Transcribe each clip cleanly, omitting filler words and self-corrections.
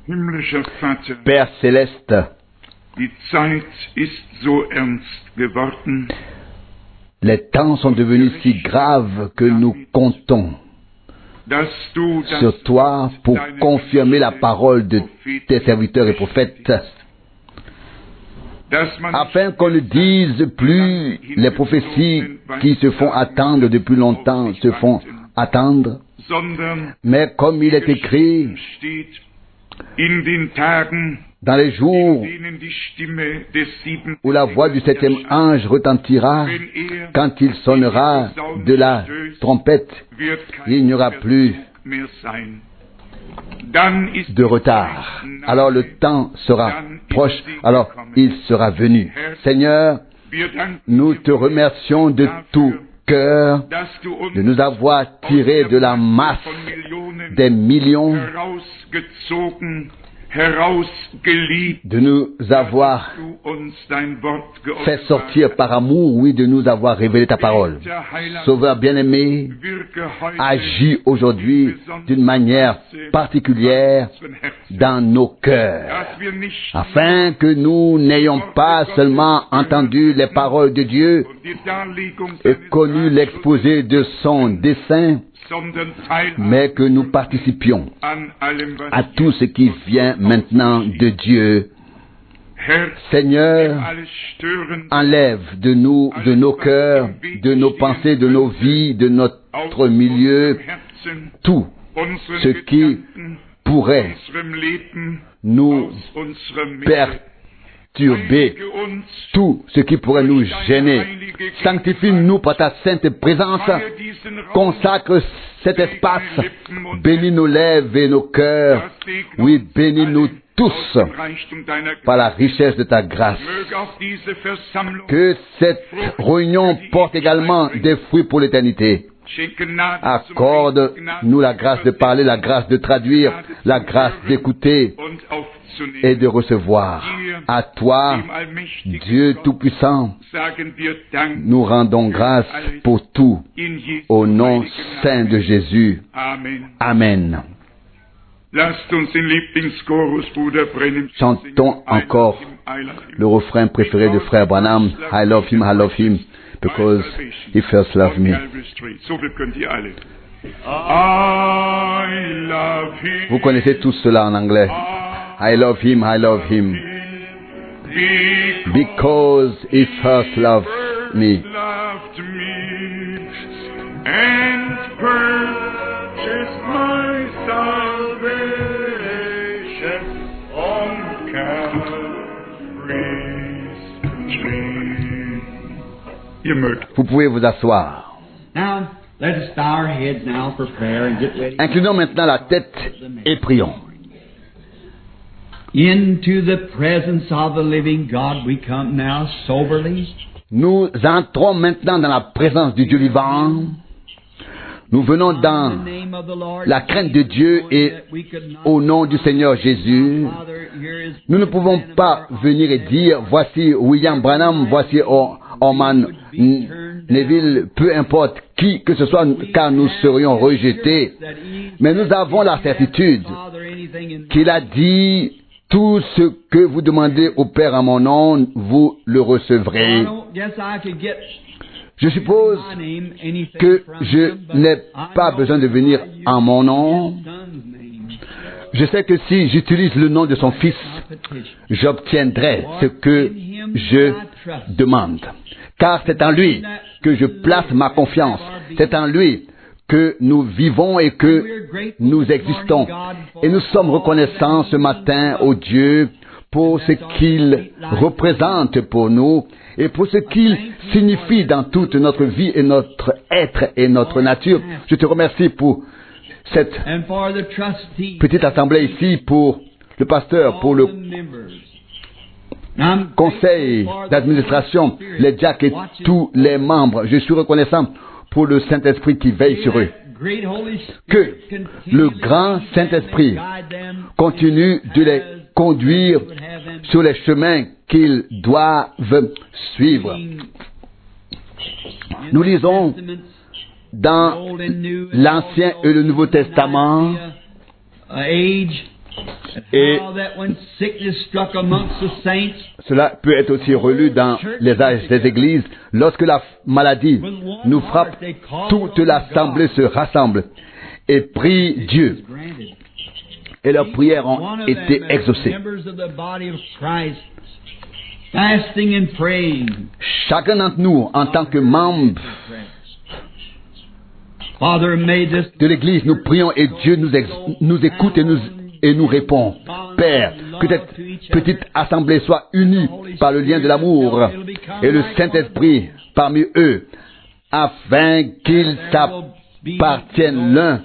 Himmlischer Vater, Père céleste, die Zeit ist so ernst geworden, les temps sont devenus si graves que nous comptons dass du das sur toi pour deine confirmer la parole de Propheten tes serviteurs et prophètes, dass man afin qu'on ne dise plus les prophéties qui se font attendre depuis longtemps, se font attendre, sondern mais comme il est écrit, steht, in den Tagen, dans les jours in denen die Stimme des siebenten où la voix du septième ange retentira, wenn er quand il sonnera de la trompette, wird il n'y aura plus mehr sein. Dann ist de retard. Alors le temps sera proche, alors il sera venu. Seigneur, wir danken nous te remercions de tout cœur dass du uns de nous avoir tirés de la masse von Millionen des millions, herausgezogen, herausgeliebt, de nous avoir du uns dein Wort fait sortir par amour, oui, de nous avoir révélé ta parole. Sauveur bien-aimé, Wirke heute agis aujourd'hui d'une manière particulière dans nos cœurs, dass wir nicht afin que nous n'ayons pas seulement entendu les paroles de Dieu die Darlegung et seines connu l'exposé de son dessein, sondern teilhaben mais que nous participions an allem, was à tout ce qui vient maintenant de Dieu. Herr, Seigneur, alles stören, enlève de nous, de nos cœurs, de nos pensées, de nos vies, de notre milieu, Herzen, tout unseren ce qui Gedanken, pourrait unserem Leben, nous aus unserem Mitte. perturber, Heilige uns, tout ce qui pourrait nous gêner. Sanctifie-nous par ta sainte présence, feier diesen Raum, consacre cet espace, bénis nos lèvres et nos cœurs, oui, bénis-nous tous aus dem Reichtum deiner par la Gnade. richesse de ta grâce. Möge auch diese Versammlung Que cette réunion porte également des fruits pour l'éternité. schenke Gnade zum Accorde-nous la grâce de parler, la grâce de traduire, la grâce d'écouter und aufzunehmen. et de recevoir. À toi, Dem allmächtigen Dieu Gott, Tout-Puissant, sagen wir Dank nous rendons grâce pour tout in Jesu au nom heiligen saint Namen. de Jésus. Amen. Amen. Lasst uns den Lieblingschorus Bruder Brennan Chantons encore le refrain préféré de Frère Branham, I love him, because he first loved me. So viel könnt ihr alle. I love him. Vous connaissez tous cela en anglais. I love him, because he first loved me. Loved me and purchased my salvation on Calvary's tree. Ihr mögt. Vous pouvez vous asseoir. Now, let us bow our heads now for prayer and get ready. Inclinons maintenant la tête et prions. Into the presence of the living God we come now soberly. Nous entrons maintenant dans la présence du Dieu vivant. Nous venons dans In the name of the Lord la crainte de Dieu et au nom du Seigneur Jésus. Father, here is Nous ne pouvons pas venir et dire, voici William Branham, voici Orman Neville, peu importe qui que ce soit, car nous serions rejetés. Mais nous avons la certitude qu'il a dit, tout ce que vous demandez au Père en mon nom, vous le recevrez. Je suppose que je n'ai pas besoin de venir en mon nom. Je sais que si j'utilise le nom de son Fils, j'obtiendrai ce que je demande. Car c'est en lui que je place ma confiance. C'est en lui que nous vivons et que nous existons. Et nous sommes reconnaissants ce matin au Dieu pour ce qu'il représente pour nous et pour ce qu'il signifie dans toute notre vie et notre être et notre nature. Je te remercie pour cette petite assemblée ici, pour le pasteur, pour le conseil d'administration, les diacres et tous les membres. Je suis reconnaissant pour le Saint-Esprit qui veille sur eux. Que le grand Saint-Esprit continue de les conduire sur les chemins qu'ils doivent suivre. Nous lisons dans l'Ancien et le Nouveau Testament Et How that when sickness struck amongst the saints, cela peut être aussi relu dans les âges des églises. Lorsque la maladie nous frappe, toute l'assemblée se rassemble et prie Dieu. Et leurs prières ont été exaucées. Chacun d'entre nous, en tant que membre de l'Église, nous prions et Dieu nous écoute et nous répond. Père, que cette petite assemblée soit unie par le lien de l'amour et le Saint-Esprit parmi eux, afin qu'ils s'appartiennent l'un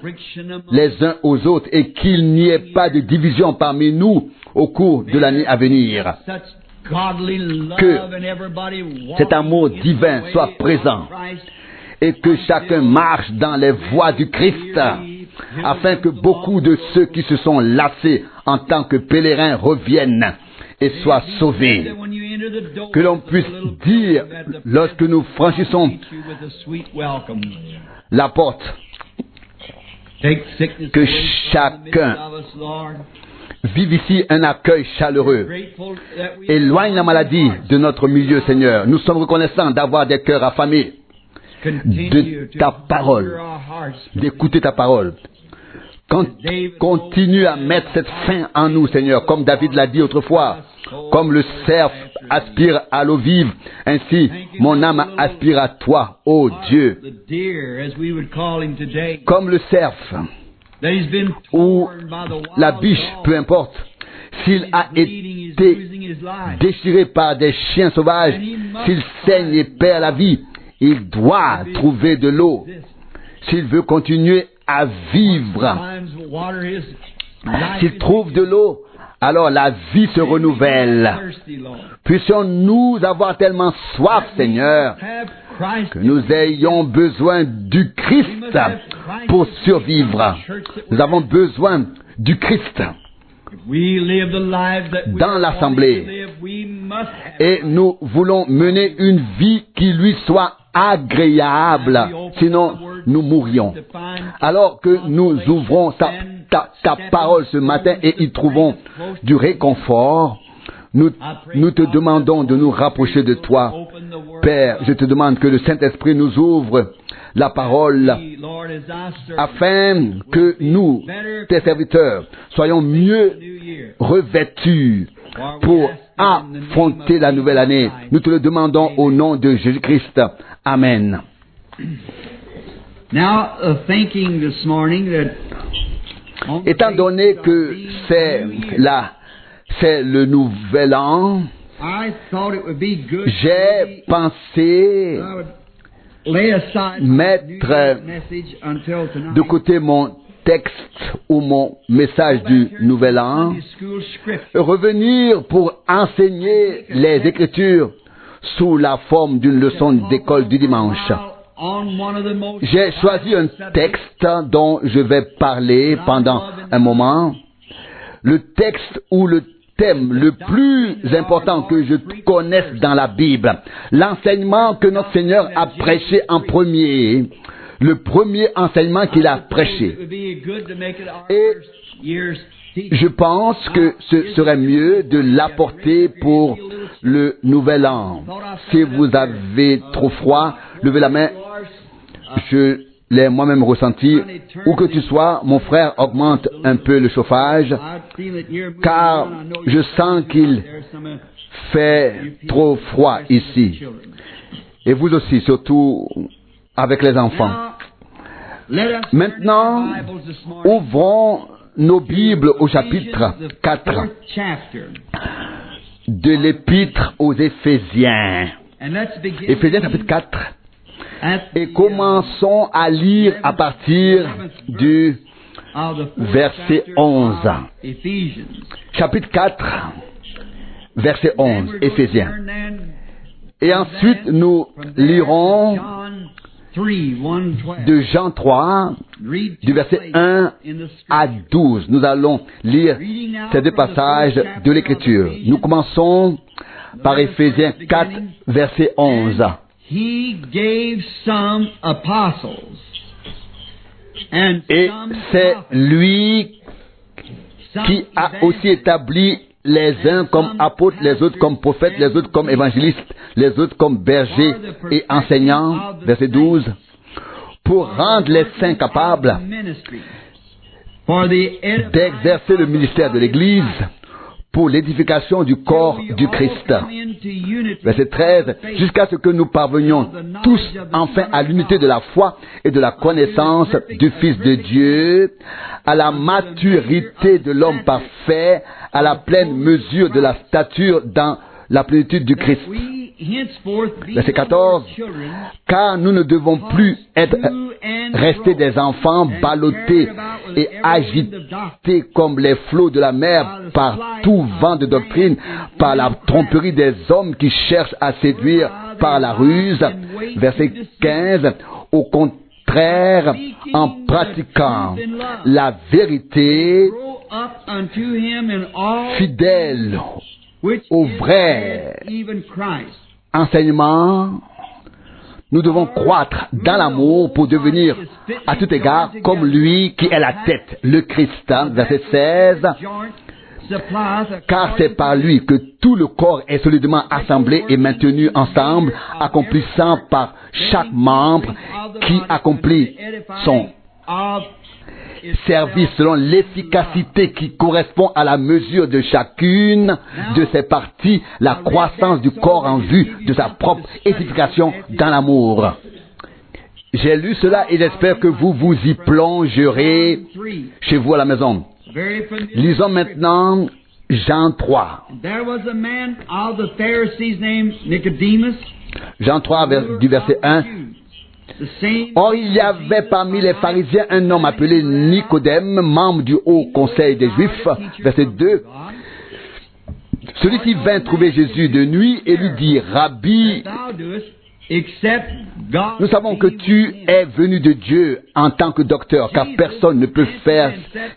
les uns aux autres et qu'il n'y ait pas de division parmi nous au cours de l'année à venir. Que cet amour divin soit présent et que chacun marche dans les voies du Christ, afin que beaucoup de ceux qui se sont lassés en tant que pèlerins reviennent et soient sauvés. Que l'on puisse dire, lorsque nous franchissons la porte, que chacun vive ici un accueil chaleureux. Éloigne la maladie de notre milieu, Seigneur. Nous sommes reconnaissants d'avoir des cœurs affamés de ta parole, d'écouter ta parole. Continue à mettre cette faim en nous, Seigneur, comme David l'a dit autrefois. Comme le cerf aspire à l'eau vive, ainsi mon âme aspire à toi, ô Dieu. Comme le cerf ou la biche, peu importe, s'il a été déchiré par des chiens sauvages, s'il saigne et perd la vie, il doit trouver de l'eau s'il veut continuer à vivre. S'il trouve de l'eau, alors la vie se renouvelle. Puissions-nous avoir tellement soif, Seigneur, que nous ayons besoin du Christ pour survivre. Nous avons besoin du Christ dans l'assemblée. Et nous voulons mener une vie qui lui soit agréable, sinon nous mourrions. Alors que nous ouvrons ta parole ce matin et y trouvons du réconfort, nous te demandons de nous rapprocher de toi. Père, je te demande que le Saint-Esprit nous ouvre la parole afin que nous, tes serviteurs, soyons mieux revêtus pour affronter la nouvelle année. Nous te le demandons au nom de Jésus-Christ. Amen. Étant donné que c'est le nouvel an, j'ai pensé mettre de côté mon texte ou mon message du nouvel an, revenir pour enseigner les Écritures sous la forme d'une leçon d'école du dimanche. J'ai choisi un texte dont je vais parler pendant un moment. Le texte ou le thème le plus important que je connaisse dans la Bible. L'enseignement que notre Seigneur a prêché en premier. Le premier enseignement qu'il a prêché. Et je pense que ce serait mieux de l'apporter pour le nouvel an. Si vous avez trop froid, levez la main. Je l'ai moi-même ressenti. Où que tu sois, mon frère, augmente un peu le chauffage, car je sens qu'il fait trop froid ici. Et vous aussi, surtout avec les enfants. Maintenant, ouvrons nos Bibles au chapitre 4 de l'Épître aux Éphésiens. Éphésiens chapitre 4. Et commençons à lire à partir du verset 11. Chapitre 4, verset 11, Éphésiens. Et ensuite, nous lirons de Jean 3, du verset 1 à 12. Nous allons lire ces deux passages de l'Écriture. Nous commençons par Éphésiens 4, verset 11. Et c'est lui qui a aussi établi les uns comme apôtres, les autres comme prophètes, les autres comme évangélistes, les autres comme bergers et enseignants, verset 12, pour rendre les saints capables d'exercer le ministère de l'Église pour l'édification du corps du Christ. Verset 13, jusqu'à ce que nous parvenions tous enfin à l'unité de la foi et de la connaissance du Fils de Dieu, à la maturité de l'homme parfait, à la pleine mesure de la stature dans la plénitude du Christ. Verset 14, car nous ne devons plus rester des enfants ballottés et agités comme les flots de la mer par tout vent de doctrine, par la tromperie des hommes qui cherchent à séduire par la ruse. Verset 15, au contraire, en pratiquant la vérité, fidèle au vrai enseignement, nous devons croître dans l'amour pour devenir à tout égard comme lui qui est la tête, le Christ. Verset 16, car c'est par lui que tout le corps est solidement assemblé et maintenu ensemble, accomplissant par chaque membre qui accomplit son service selon l'efficacité qui correspond à la mesure de chacune de ses parties, la croissance du corps en vue de sa propre édification dans l'amour. J'ai lu cela et j'espère que vous vous y plongerez chez vous à la maison. Lisons maintenant Jean 3. Jean 3 du verset 1. Or, il y avait parmi les pharisiens un homme appelé Nicodème, membre du haut conseil des Juifs. Verset 2. Celui-ci vint trouver Jésus de nuit et lui dit, Rabbi, nous savons que tu es venu de Dieu en tant que docteur, car personne ne peut faire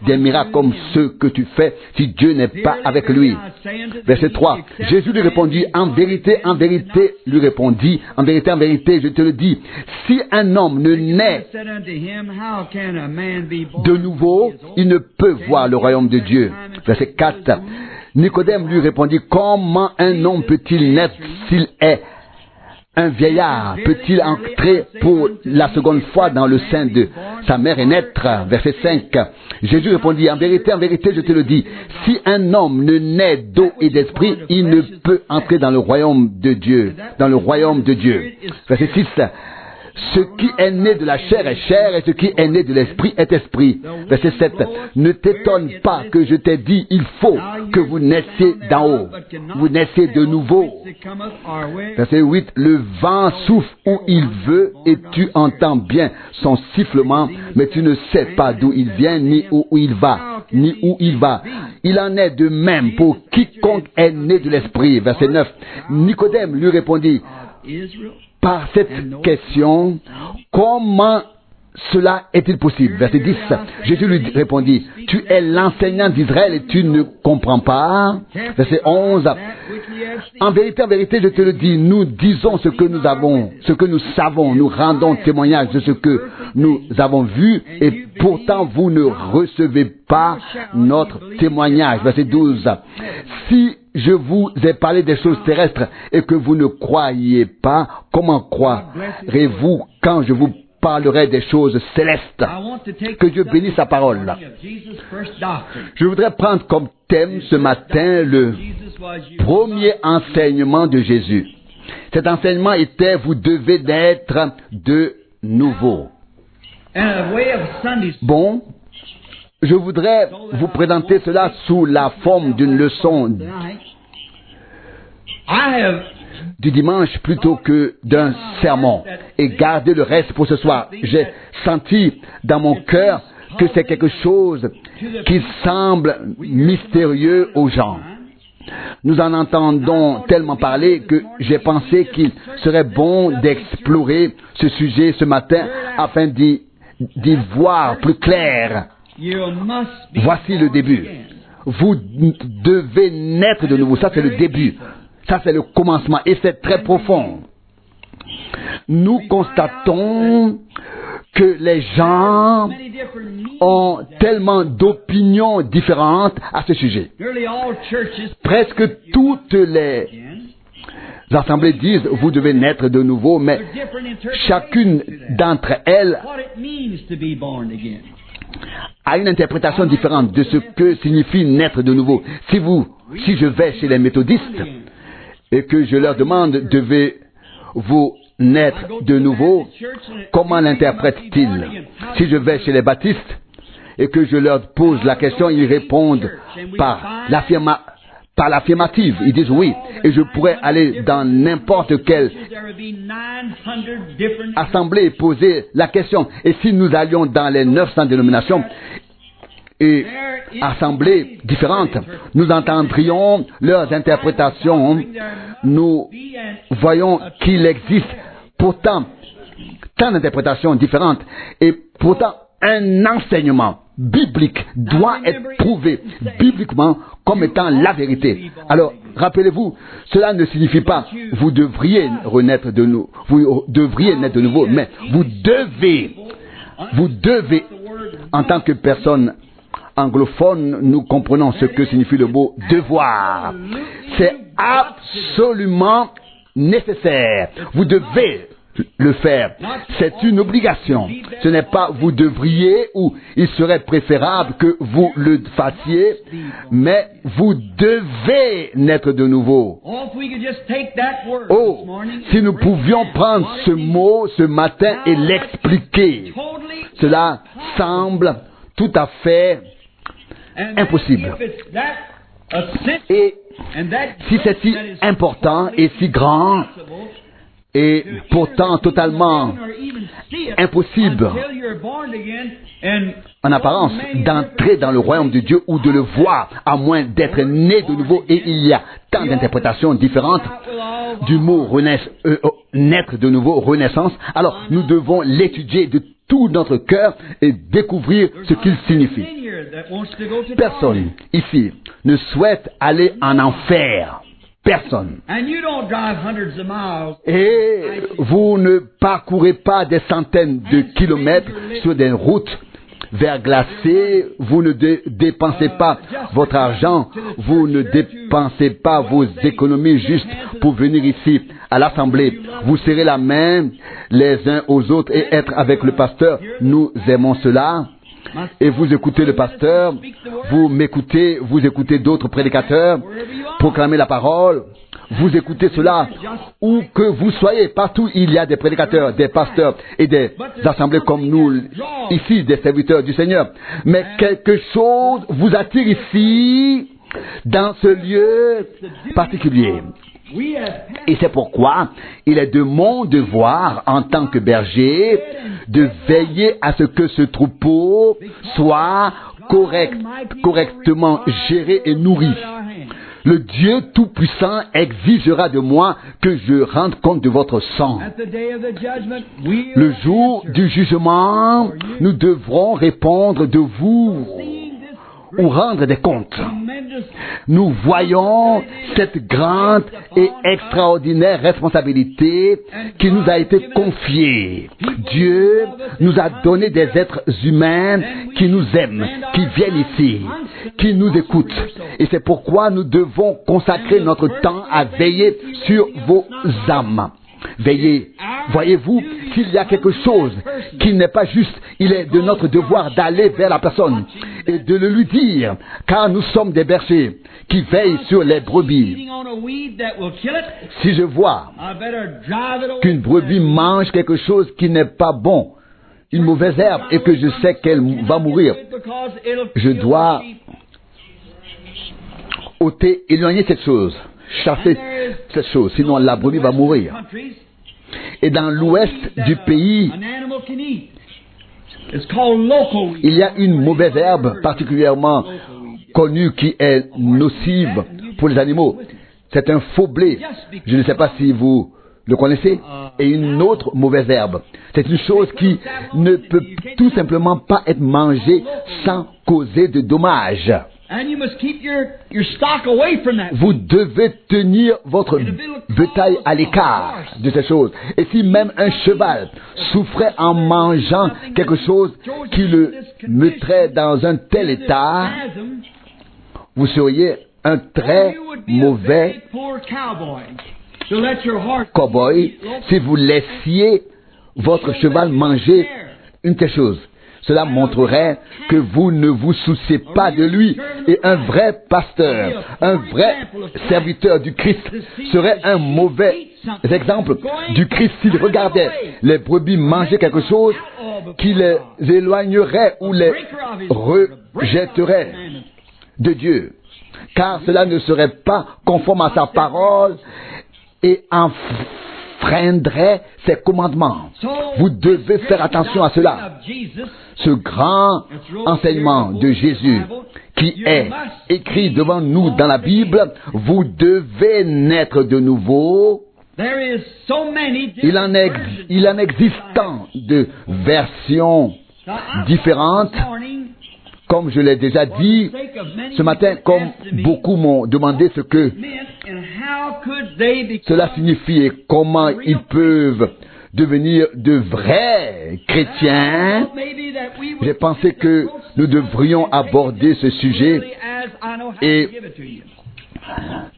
des miracles comme ceux que tu fais si Dieu n'est pas avec lui. Verset 3. Jésus lui répondit, en vérité, lui répondit, en vérité, je te le dis, si un homme ne naît de nouveau, il ne peut voir le royaume de Dieu. Verset 4. Nicodème lui répondit, comment un homme peut-il naître s'il est un vieillard? Peut-il entrer pour la seconde fois dans le sein de sa mère et naître? Verset 5. Jésus répondit, en vérité, je te le dis, si un homme ne naît d'eau et d'esprit, il ne peut entrer dans le royaume de Dieu. Verset 6. Ce qui est né de la chair est chair, et ce qui est né de l'esprit est esprit. Verset 7. Ne t'étonne pas que je t'ai dit, il faut que vous naissiez d'en haut. Vous naissiez de nouveau. Verset 8. Le vent souffle où il veut, et tu entends bien son sifflement, mais tu ne sais pas d'où il vient, ni où il va. Il en est de même pour quiconque est né de l'esprit. Verset 9. Nicodème lui répondit, par cette question, comment cela est-il possible? Verset 10. Jésus lui répondit, tu es l'enseignant d'Israël et tu ne comprends pas? Verset 11. En vérité, je te le dis, nous disons ce que nous savons, nous rendons témoignage de ce que nous avons vu, et pourtant vous ne recevez pas notre témoignage. Verset 12. Si je vous ai parlé des choses terrestres et que vous ne croyez pas, comment croirez-vous quand je vous parlerai des choses célestes? Que Dieu bénisse sa parole. Je voudrais prendre comme thème ce matin le premier enseignement de Jésus. Cet enseignement était, vous devez naître de nouveau. Bon, je voudrais vous présenter cela sous la forme d'une leçon du dimanche plutôt que d'un sermon, et garder le reste pour ce soir. J'ai senti dans mon cœur que c'est quelque chose qui semble mystérieux aux gens. Nous en entendons tellement parler que j'ai pensé qu'il serait bon d'explorer ce sujet ce matin afin d'y voir plus clair. Voici le début. Vous devez naître de nouveau. Ça, c'est le début. Ça, c'est le commencement. Et c'est très profond. Nous constatons que les gens ont tellement d'opinions différentes à ce sujet. Presque toutes les assemblées disent vous devez naître de nouveau, mais chacune d'entre elles a une interprétation différente de ce que signifie naître de nouveau. Si je vais chez les méthodistes et que je leur demande devez-vous naître de nouveau, comment l'interprètent-ils? Si je vais chez les baptistes et que je leur pose la question, ils répondent par l'affirmative. Ils disent oui. Et je pourrais aller dans n'importe quelle assemblée et poser la question. Et si nous allions dans les 900 dénominations et assemblées différentes, nous entendrions leurs interprétations. Nous voyons qu'il existe pourtant tant d'interprétations différentes et pourtant un enseignement biblique doit être prouvé bibliquement comme étant la vérité. Alors, rappelez-vous, cela ne signifie pas vous devriez renaître de nouveau, vous devriez naître de nouveau, mais vous devez, en tant que personne anglophone, nous comprenons ce que signifie le mot devoir. C'est absolument nécessaire. Vous devez le faire. C'est une obligation. Ce n'est pas vous devriez ou il serait préférable que vous le fassiez, mais vous devez naître de nouveau. Oh, si nous pouvions prendre ce mot ce matin et l'expliquer, cela semble tout à fait impossible. Et si c'est si important et si grand, et pourtant totalement impossible en apparence d'entrer dans le royaume de Dieu ou de le voir, à moins d'être né de nouveau, et il y a tant d'interprétations différentes du mot naître de nouveau, renaissance, alors nous devons l'étudier de tout notre cœur et découvrir ce qu'il signifie. Personne ici ne souhaite aller en enfer. Personne. Et vous ne parcourez pas des centaines de kilomètres sur des routes verglacées, vous ne dépensez pas votre argent, vous ne dépensez pas vos économies juste pour venir ici à l'assemblée. Vous serrez la main les uns aux autres et être avec le pasteur. Nous aimons cela. Et vous écoutez le pasteur, vous m'écoutez, vous écoutez d'autres prédicateurs proclamer la parole, vous écoutez cela, où que vous soyez, partout il y a des prédicateurs, des pasteurs et des assemblées comme nous, ici, des serviteurs du Seigneur. Mais quelque chose vous attire ici, dans ce lieu particulier. Et c'est pourquoi il est de mon devoir, en tant que berger, de veiller à ce que ce troupeau soit correctement géré et nourri. Le Dieu Tout-Puissant exigera de moi que je rende compte de votre sang. Le jour du jugement, nous devrons répondre de vous ou rendre des comptes. Nous voyons cette grande et extraordinaire responsabilité qui nous a été confiée. Dieu nous a donné des êtres humains qui nous aiment, qui viennent ici, qui nous écoutent. Et c'est pourquoi nous devons consacrer notre temps à veiller sur vos âmes. Veillez. Voyez-vous, s'il y a quelque chose qui n'est pas juste, il est de notre devoir d'aller vers la personne et de le lui dire, car nous sommes des bergers qui veillent sur les brebis. Si je vois qu'une brebis mange quelque chose qui n'est pas bon, une mauvaise herbe, et que je sais qu'elle va mourir, je dois ôter, éloigner cette chose, chasser cette chose, sinon la brebis va mourir. Et dans l'ouest du pays, il y a une mauvaise herbe particulièrement connue qui est nocive pour les animaux. C'est un faux blé. Je ne sais pas si vous le connaissez. Et une autre mauvaise herbe. C'est une chose qui ne peut tout simplement pas être mangée sans causer de dommages. And you must keep your stock away from that. Vous devez tenir votre bétail à l'écart de ces choses. Et si même un cheval souffrait en mangeant quelque chose qui le mettrait dans un tel état, vous seriez un très mauvais cow-boy si vous laissiez votre cheval manger une telle chose. Cela montrerait que vous ne vous souciez pas de lui. Et un vrai pasteur, un vrai serviteur du Christ serait un mauvais exemple du Christ s'il regardait les brebis manger quelque chose qui les éloignerait ou les rejetterait de Dieu. Car cela ne serait pas conforme à sa parole et enfreindrait ses commandements. Vous devez faire attention à cela. Ce grand enseignement de Jésus qui est écrit devant nous dans la Bible, vous devez naître de nouveau. Il en existe tant de versions différentes. Comme je l'ai déjà dit ce matin, comme beaucoup m'ont demandé ce que cela signifie et comment ils peuvent devenir de vrais chrétiens, j'ai pensé que nous devrions aborder ce sujet et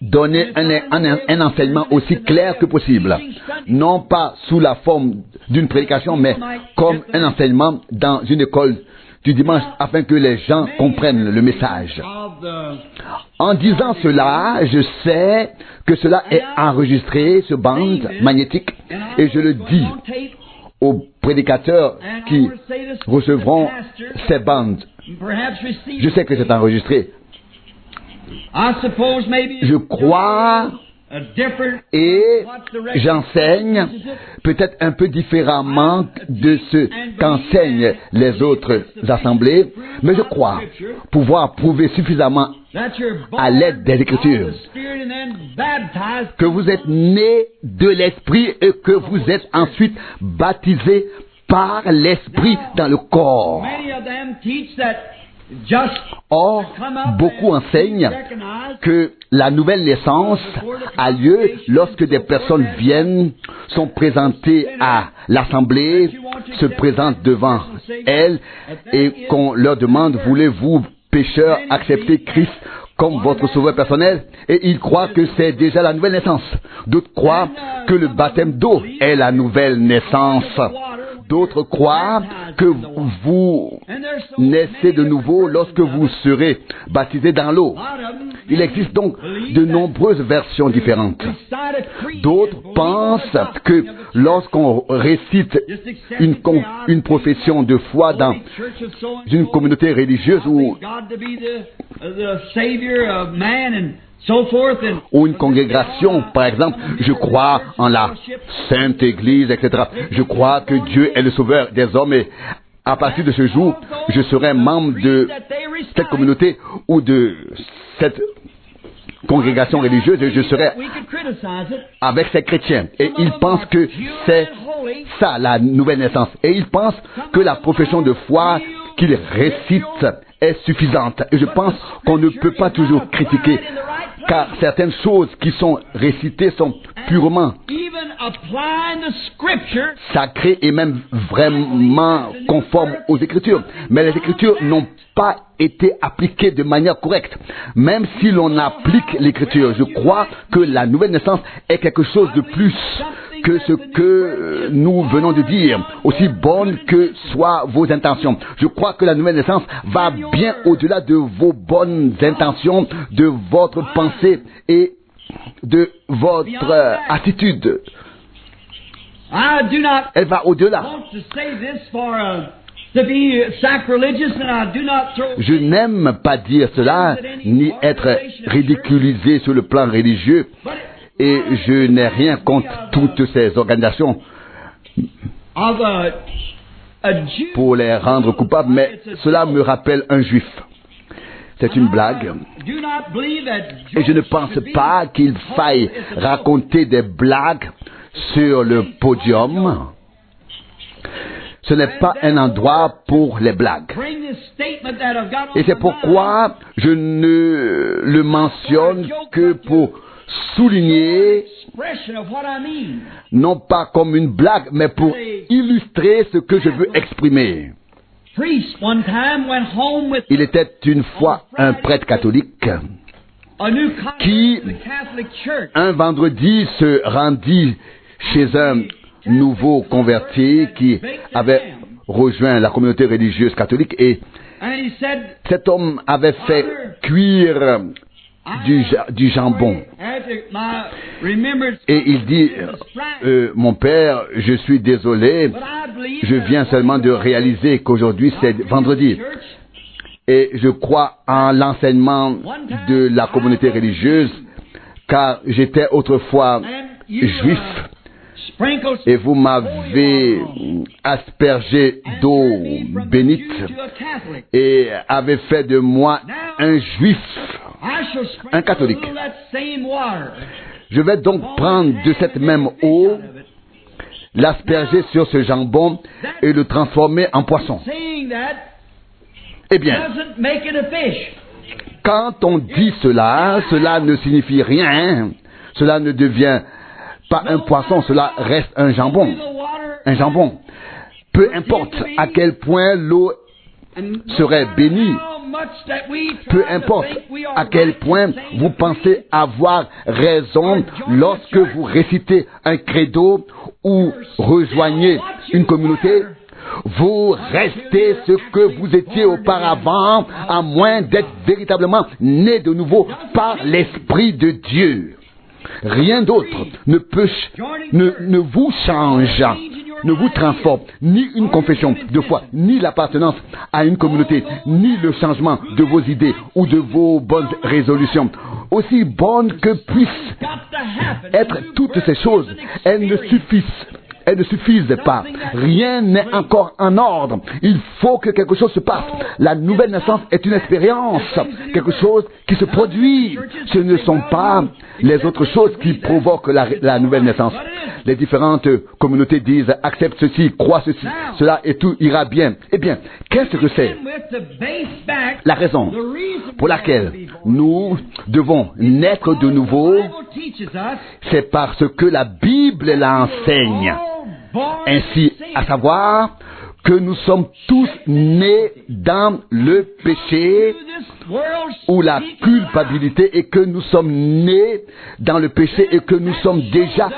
donner un enseignement aussi clair que possible. Non pas sous la forme d'une prédication, mais comme un enseignement dans une école du dimanche afin que les gens comprennent le message. En disant cela, je sais que cela est enregistré sur bande magnétique et je le dis aux prédicateurs qui recevront ces bandes. Je sais que c'est enregistré. Je crois et j'enseigne peut-être un peu différemment de ce qu'enseignent les autres assemblées, mais je crois pouvoir prouver suffisamment à l'aide des Écritures que vous êtes nés de l'Esprit et que vous êtes ensuite baptisés par l'Esprit dans le corps. Or, beaucoup enseignent que la nouvelle naissance a lieu lorsque des personnes viennent, sont présentées à l'assemblée, se présentent devant elle et qu'on leur demande « Voulez-vous, pécheurs, accepter Christ comme votre sauveur personnel ?» Et ils croient que c'est déjà la nouvelle naissance. D'autres croient que le baptême d'eau est la nouvelle naissance. D'autres croient que vous naissez de nouveau lorsque vous serez baptisé dans l'eau. Il existe donc de nombreuses versions différentes. D'autres pensent que lorsqu'on récite une profession de foi dans une communauté religieuse ou une congrégation, par exemple, je crois en la Sainte Église, etc. Je crois que Dieu est le sauveur des hommes et à partir de ce jour, je serai membre de cette communauté ou de cette congrégation religieuse et je serai avec ces chrétiens. Et ils pensent que c'est ça la nouvelle naissance. Et ils pensent que la profession de foi qu'ils récitent est suffisante. Et je pense qu'on ne peut pas toujours critiquer, car certaines choses qui sont récitées sont purement sacrées et même vraiment conformes aux Écritures. Mais les Écritures n'ont pas été appliquées de manière correcte. Même si l'on applique l'Écriture, je crois que la nouvelle naissance est quelque chose de plus que ce que nous venons de dire, aussi bonne que soient vos intentions. Je crois que la nouvelle naissance va bien au-delà de vos bonnes intentions, de votre pensée et de votre attitude. Elle va au-delà. Je n'aime pas dire cela, ni être ridiculisé sur le plan religieux, et je n'ai rien contre toutes ces organisations pour les rendre coupables, mais cela me rappelle un juif. C'est une blague. Et je ne pense pas qu'il faille ce n'est pas un endroit pour les blagues. Et c'est pourquoi je ne le mentionne que pour souligner, non pas comme une blague, mais pour illustrer ce que je veux exprimer. Il était une fois un prêtre catholique qui, un vendredi, se rendit chez un nouveau converti qui avait rejoint la communauté religieuse catholique, et cet homme avait fait cuire du jambon. Et il dit, mon père, je suis désolé, je viens seulement de réaliser qu'aujourd'hui c'est vendredi. Et je crois en l'enseignement de la communauté religieuse, car j'étais autrefois juif. Et vous m'avez aspergé d'eau bénite et avez fait de moi un juif, un catholique. Je vais donc prendre de cette même eau, l'asperger sur ce jambon et le transformer en poisson. Eh bien, quand on dit cela, cela ne signifie rien. Cela ne devient pas un poisson, cela reste un jambon. Un jambon. Peu importe à quel point l'eau serait bénie, peu importe à quel point vous pensez avoir raison lorsque vous récitez un credo ou rejoignez une communauté, vous restez ce que vous étiez auparavant, à moins d'être véritablement né de nouveau par l'Esprit de Dieu. Rien d'autre ne vous change, ne vous transforme, ni une confession de foi, ni l'appartenance à une communauté, ni le changement de vos idées ou de vos bonnes résolutions. Aussi bonnes que puissent être toutes ces choses, elles ne suffisent pas. Rien n'est encore en ordre. Il faut que quelque chose se passe. La nouvelle naissance est une expérience, quelque chose qui se produit. Ce ne sont pas les autres choses qui provoquent la nouvelle naissance. Les différentes communautés disent, accepte ceci, crois ceci, cela et tout ira bien. Eh bien, qu'est-ce que c'est? La raison pour laquelle nous devons naître de nouveau, c'est parce que la Bible l'enseigne. Ainsi, à savoir que nous sommes tous nés dans le péché ou la culpabilité, et que nous sommes nés dans le péché et que nous sommes déjà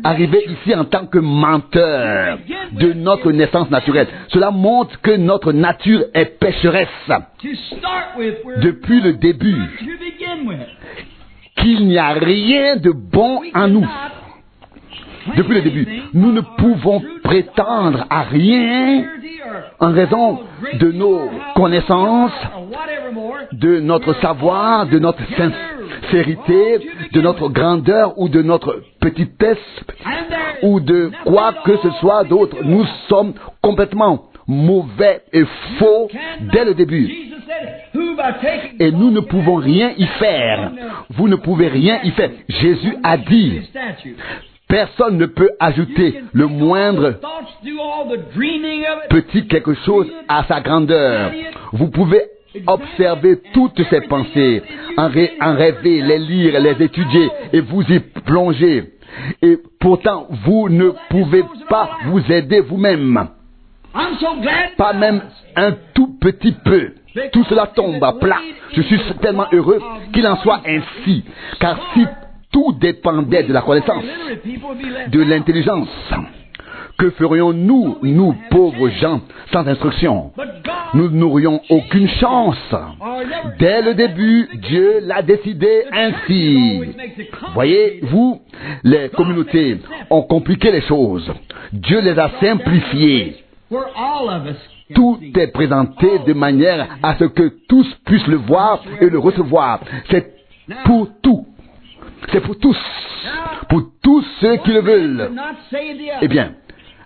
arrivés ici en tant que menteurs de notre naissance naturelle. Cela montre que notre nature est pécheresse depuis le début, qu'il n'y a rien de bon en nous. Depuis le début, nous ne pouvons prétendre à rien en raison de nos connaissances, de notre savoir, de notre sincérité, de notre grandeur ou de notre petitesse ou de quoi que ce soit d'autre. Nous sommes complètement mauvais et faux dès le début. Et nous ne pouvons rien y faire. Vous ne pouvez rien y faire. Jésus a dit, personne ne peut ajouter le moindre petit quelque chose à sa grandeur. Vous pouvez observer toutes ces pensées, en rêver, les lire, les étudier et vous y plonger. Et pourtant, vous ne pouvez pas vous aider vous-même. Pas même un tout petit peu. Tout cela tombe à plat. Je suis tellement heureux qu'il en soit ainsi. Car si tout dépendait de la connaissance, de l'intelligence, que ferions-nous, nous pauvres gens, sans instruction? Nous n'aurions aucune chance. Dès le début, Dieu l'a décidé ainsi. Voyez-vous, les communautés ont compliqué les choses. Dieu les a simplifiées. Tout est présenté de manière à ce que tous puissent le voir et le recevoir. C'est pour tout. C'est pour tous ceux qui le veulent. Eh bien,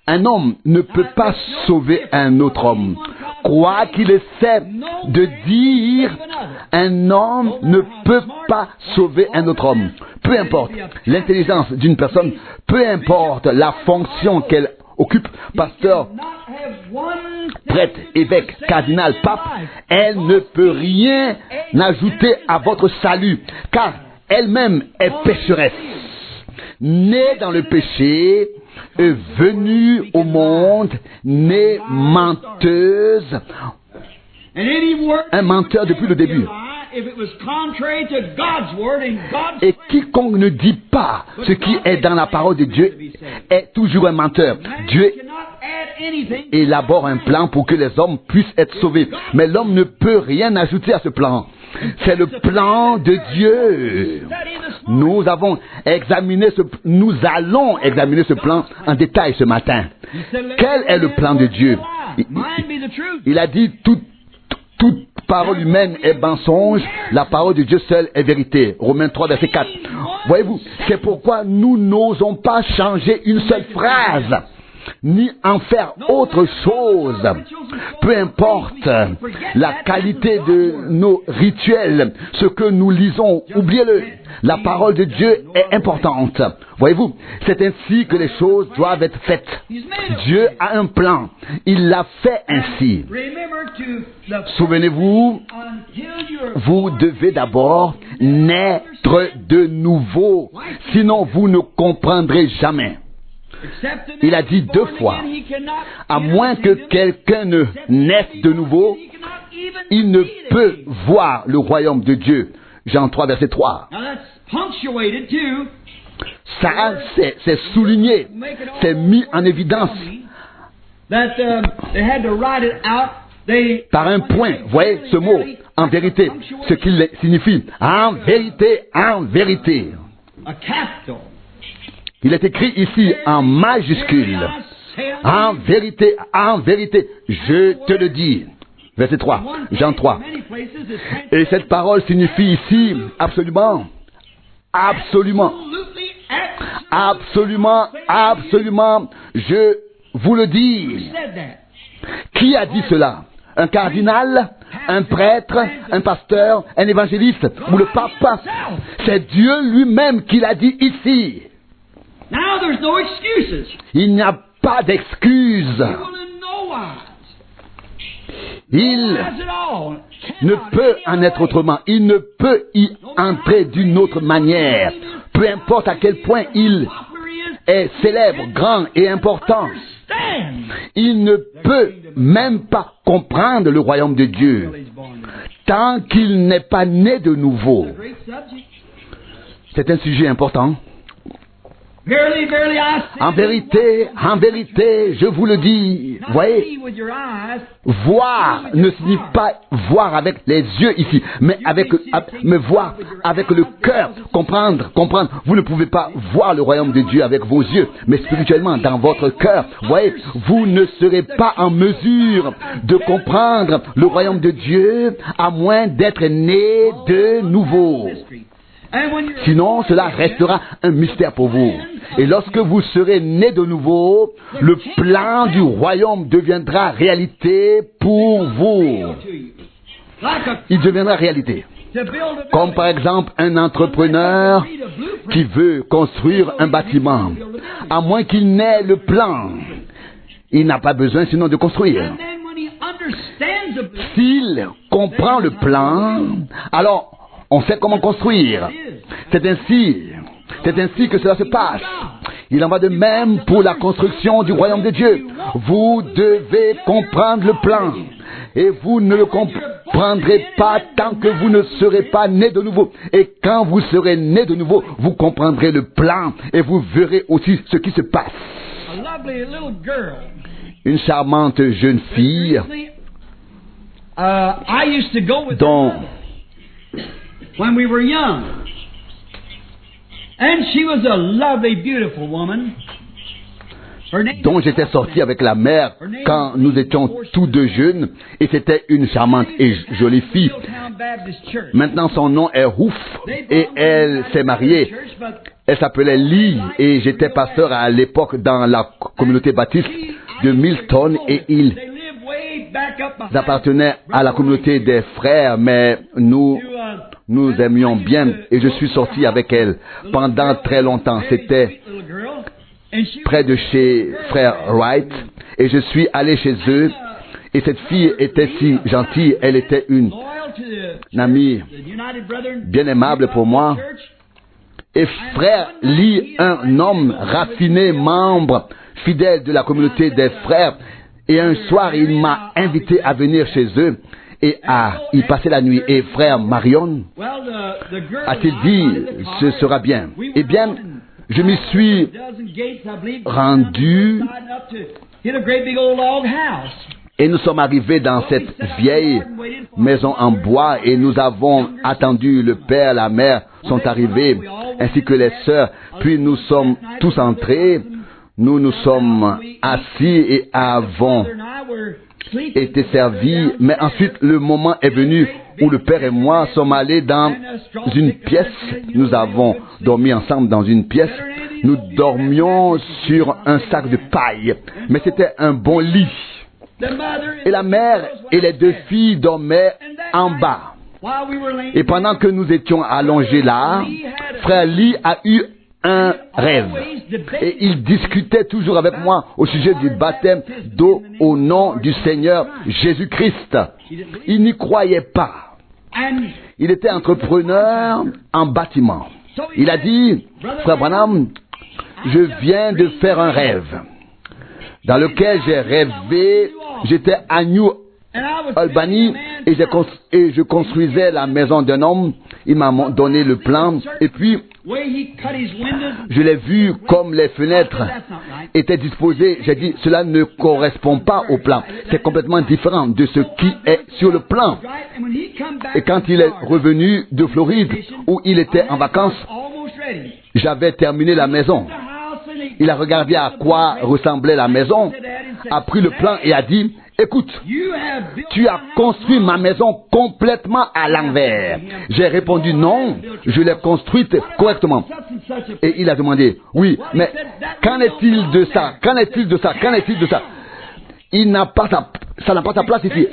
un homme ne peut pas sauver un autre homme. Quoi qu'il essaie de dire, un homme ne peut pas sauver un autre homme. Peu importe l'intelligence d'une personne, peu importe la fonction qu'elle occupe, pasteur, prêtre, évêque, cardinal, pape, elle ne peut rien ajouter à votre salut, car elle-même est pécheresse, née dans le péché, venue au monde, née menteuse, un menteur depuis le début. Et quiconque ne dit pas ce qui est dans la parole de Dieu est toujours un menteur. Dieu élabore un plan pour que les hommes puissent être sauvés. Mais l'homme ne peut rien ajouter à ce plan. C'est le plan de Dieu. Nous allons examiner ce plan en détail ce matin. Quel est le plan de Dieu? Il a dit toute parole humaine est mensonge, la parole de Dieu seule est vérité. Romains 3, verset 4. Voyez-vous, c'est pourquoi nous n'osons pas changer une seule phrase, ni en faire autre chose. Peu importe la qualité de nos rituels, ce que nous lisons, oubliez-le. La parole de Dieu est importante. Voyez-vous, c'est ainsi que les choses doivent être faites. Dieu a un plan. Il l'a fait ainsi. Souvenez-vous, vous devez d'abord naître de nouveau. Sinon, vous ne comprendrez jamais. Il a dit 2 fois, à moins que quelqu'un ne naisse de nouveau, il ne peut voir le royaume de Dieu. Jean 3, verset 3. Ça, c'est souligné, c'est mis en évidence par un point. Voyez ce mot, en vérité, ce qu'il signifie. En vérité, en vérité. Il est écrit ici en majuscule. En vérité, je te le dis. Verset 3, Jean 3. Et cette parole signifie ici absolument, je vous le dis. Qui a dit cela? Un cardinal, un prêtre, un pasteur, un évangéliste ou le pape? C'est Dieu lui-même qui l'a dit ici. Il n'y a pas d'excuses. Il ne peut en être autrement. Il ne peut y entrer d'une autre manière. Peu importe à quel point il est célèbre, grand et important. Il ne peut même pas comprendre le royaume de Dieu tant qu'il n'est pas né de nouveau. C'est un sujet important. En vérité, je vous le dis, voyez, voir ne signifie pas voir avec les yeux ici, mais voir avec le cœur, comprendre. Vous ne pouvez pas voir le royaume de Dieu avec vos yeux, mais spirituellement, dans votre cœur, voyez, vous ne serez pas en mesure de comprendre le royaume de Dieu à moins d'être né de nouveau. Sinon, cela restera un mystère pour vous. Et lorsque vous serez né de nouveau, le plan du royaume deviendra réalité pour vous. Il deviendra réalité. Comme par exemple un entrepreneur qui veut construire un bâtiment. À moins qu'il n'ait le plan, il n'a pas besoin sinon de construire. S'il comprend le plan, alors on sait comment construire. C'est ainsi que cela se passe. Il en va de même pour la construction du royaume de Dieu. Vous devez comprendre le plan. Et vous ne le comprendrez pas tant que vous ne serez pas né de nouveau. Et quand vous serez né de nouveau, vous comprendrez le plan et vous verrez aussi ce qui se passe. Une charmante jeune fille dont when we were young. And she was a lovely, beautiful woman. dont j'étais sorti avec la mère quand nous étions tous deux jeunes, et c'était une charmante et jolie fille. Maintenant son nom est Ouf, et elle s'est mariée. Elle s'appelait Lee, et j'étais pasteur à l'époque dans la communauté baptiste de Milton, et ils appartenaient à la communauté des frères, mais nous aimions bien, et je suis sorti avec elle pendant très longtemps. C'était près de chez frère Wright, et je suis allé chez eux, et cette fille était si gentille, elle était une amie bien aimable pour moi. Et frère Lee, un homme raffiné, membre fidèle de la communauté des frères, et un soir il m'a invité à venir chez eux et à y passer la nuit. Et frère Marion a-t-il dit, ce sera bien. Eh bien, je m'y suis rendu et nous sommes arrivés dans cette vieille maison en bois et nous avons attendu. Le père, la mère sont arrivés ainsi que les sœurs. Puis nous sommes tous entrés. Nous nous sommes assis et avons été servis. Mais ensuite, le moment est venu où le père et moi sommes allés dans une pièce. Nous avons dormi ensemble dans une pièce. Nous dormions sur un sac de paille. Mais c'était un bon lit. Et la mère et les deux filles dormaient en bas. Et pendant que nous étions allongés là, frère Lee a eu un rêve. Et il discutait toujours avec moi au sujet du baptême d'eau au nom du Seigneur Jésus-Christ. Il n'y croyait pas. Il était entrepreneur en bâtiment. Il a dit, frère Branham, je viens de faire un rêve dans lequel j'ai rêvé, j'étais à New Albany et je construisais la maison d'un homme. Il m'a donné le plan et puis je l'ai vu comme les fenêtres étaient disposées. J'ai dit, cela ne correspond pas au plan. C'est complètement différent de ce qui est sur le plan. Et quand il est revenu de Floride, où il était en vacances, j'avais terminé la maison. Il a regardé à quoi ressemblait la maison, a pris le plan et a dit, écoute, tu as construit ma maison complètement à l'envers. J'ai répondu non, je l'ai construite correctement. Et il a demandé, oui, mais qu'en est-il de ça? Qu'en est-il de ça? Qu'en est-il de ça? Ça n'a pas sa place ici.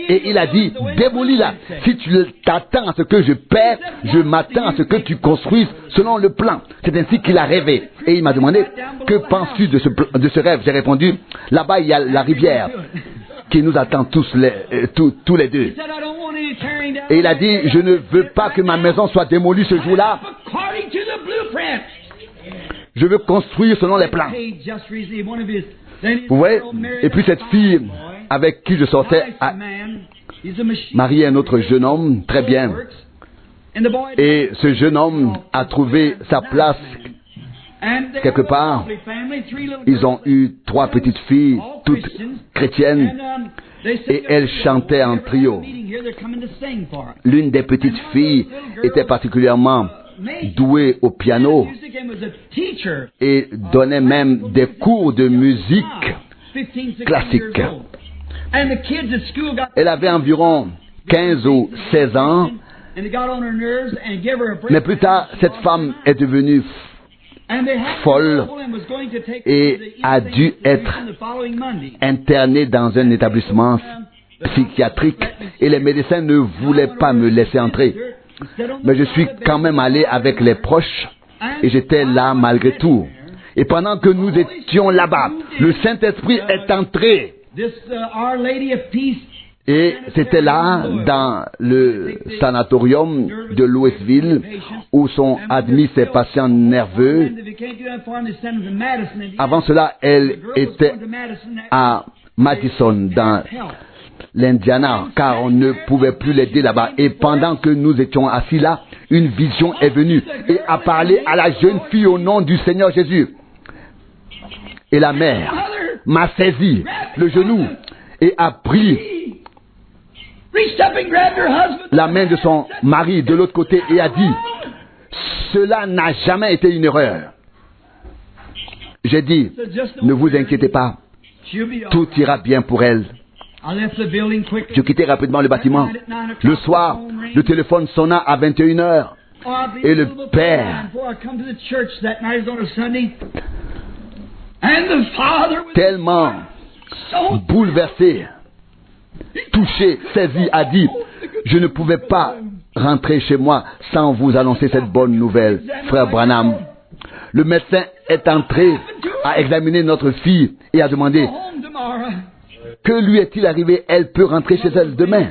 Et il a dit, démolis-la. Si tu t'attends à ce que je paie, je m'attends à ce que tu construises selon le plan. C'est ainsi qu'il a rêvé. Et il m'a demandé, que penses-tu de ce rêve? J'ai répondu, là-bas il y a la rivière qui nous attend tous les deux. Et il a dit, je ne veux pas que ma maison soit démolie ce jour-là. Je veux construire selon les plans. Vous voyez? Et puis cette fille avec qui je sortais a marié un autre jeune homme, très bien. Et ce jeune homme a trouvé sa place quelque part. Ils ont eu 3 petites filles, toutes chrétiennes, et elles chantaient en trio. L'une des petites filles était particulièrement douée au piano et donnait même des cours de musique classique. Elle avait environ 15 ou 16 ans, mais plus tard, cette femme est devenue folle et a dû être internée dans un établissement psychiatrique et les médecins ne voulaient pas me laisser entrer. Mais je suis quand même allé avec les proches et j'étais là malgré tout. Et pendant que nous étions là-bas, le Saint-Esprit est entré. Et c'était là, dans le sanatorium de Louisville, où sont admis ces patients nerveux. Avant cela, elle était à Madison, dans l'Indiana, car on ne pouvait plus l'aider là-bas. Et pendant que nous étions assis là, une vision est venue et a parlé à la jeune fille au nom du Seigneur Jésus. Et la mère m'a saisi le genou et a pris la main de son mari de l'autre côté et a dit, cela n'a jamais été une erreur. J'ai dit, ne vous inquiétez pas, tout ira bien pour elle. Je quittai rapidement le bâtiment. Le soir, le téléphone sonna à 21h et le père, tellement bouleversé, touché, saisi, a dit, je ne pouvais pas rentrer chez moi sans vous annoncer cette bonne nouvelle, frère Branham. Le médecin est entré a examiné notre fille et a demandé que lui est-il arrivé. Elle peut rentrer chez elle demain.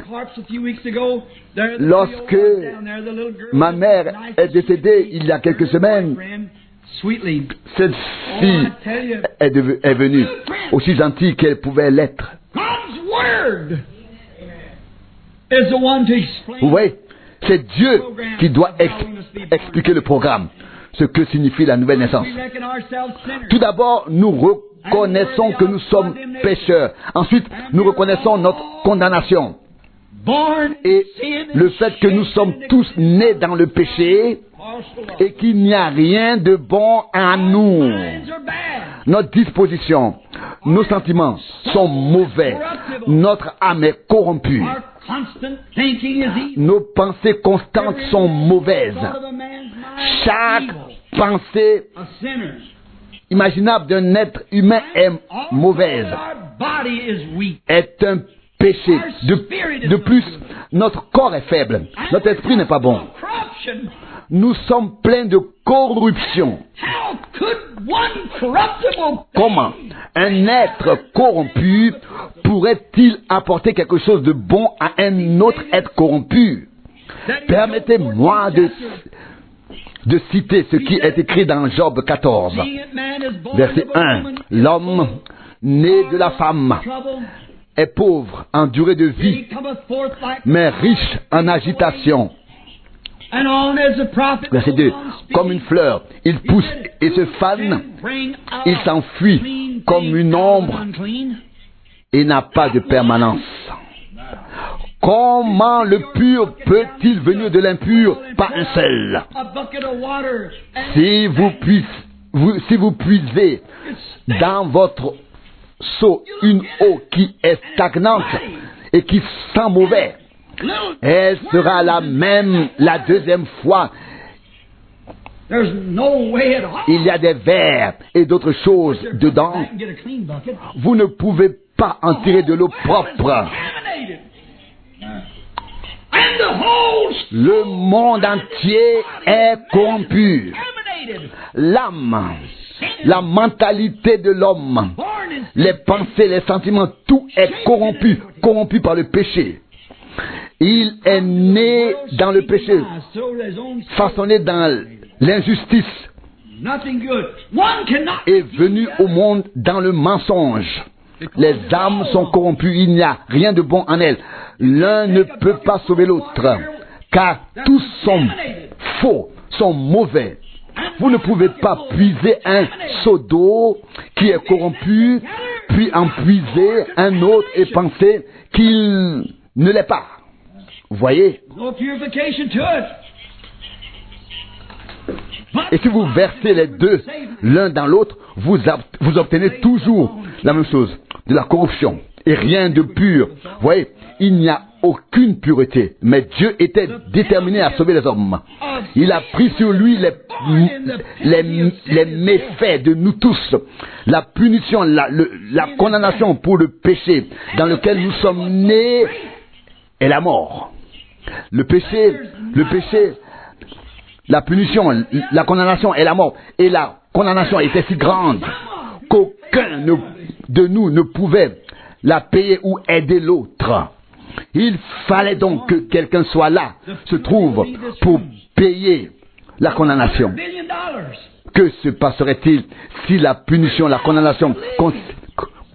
Lorsque ma mère est décédée il y a quelques semaines, cette fille est venue aussi gentille qu'elle pouvait l'être. Vous voyez, c'est Dieu qui doit expliquer le programme, ce que signifie la nouvelle naissance. Tout d'abord, nous reconnaissons que nous sommes pécheurs. Ensuite, nous reconnaissons notre condamnation. Et le fait que nous sommes tous nés dans le péché et qu'il n'y a rien de bon en nous. Notre disposition, nos sentiments sont mauvais. Notre âme est corrompue. Nos pensées constantes sont mauvaises. Chaque pensée imaginable d'un être humain est mauvaise, est un péché. De plus, notre corps est faible. Notre esprit n'est pas bon. Nous sommes pleins de corruption. Comment un être corrompu pourrait-il apporter quelque chose de bon à un autre être corrompu? Permettez-moi de citer ce qui est écrit dans Job 14, verset 1. L'homme né de la femme est pauvre en durée de vie, mais riche en agitation. Verset 2. Comme une fleur, il pousse et se fane, il s'enfuit comme une ombre et n'a pas de permanence. Comment le pur peut-il venir de l'impur? Pas un seul. Si vous puisez dans votre seau une eau qui est stagnante et qui sent mauvais, elle sera la même la deuxième fois. Il y a des vers et d'autres choses dedans. Vous ne pouvez pas en tirer de l'eau propre. Le monde entier est corrompu. L'âme, la mentalité de l'homme, les pensées, les sentiments, tout est corrompu par le péché. Il est né dans le péché, façonné dans l'injustice, est venu au monde dans le mensonge. Les âmes sont corrompues, il n'y a rien de bon en elles. L'un ne peut pas sauver l'autre, car tous sont faux, sont mauvais. Vous ne pouvez pas puiser un seau d'eau qui est corrompu, puis en puiser un autre et penser qu'il ne l'est pas. Vous voyez? Et si vous versez les deux l'un dans l'autre, vous obtenez toujours la même chose, de la corruption et rien de pur. Vous voyez, il n'y a aucune pureté, mais Dieu était déterminé à sauver les hommes. Il a pris sur lui les méfaits de nous tous, la punition, la condamnation pour le péché dans lequel nous sommes nés est la mort. Le péché, la punition, la condamnation est la mort. Et la condamnation était si grande qu'aucun de nous ne pouvait la payer ou aider l'autre. Il fallait donc que quelqu'un soit là, se trouve, pour payer la condamnation. Que se passerait-il si la punition, la condamnation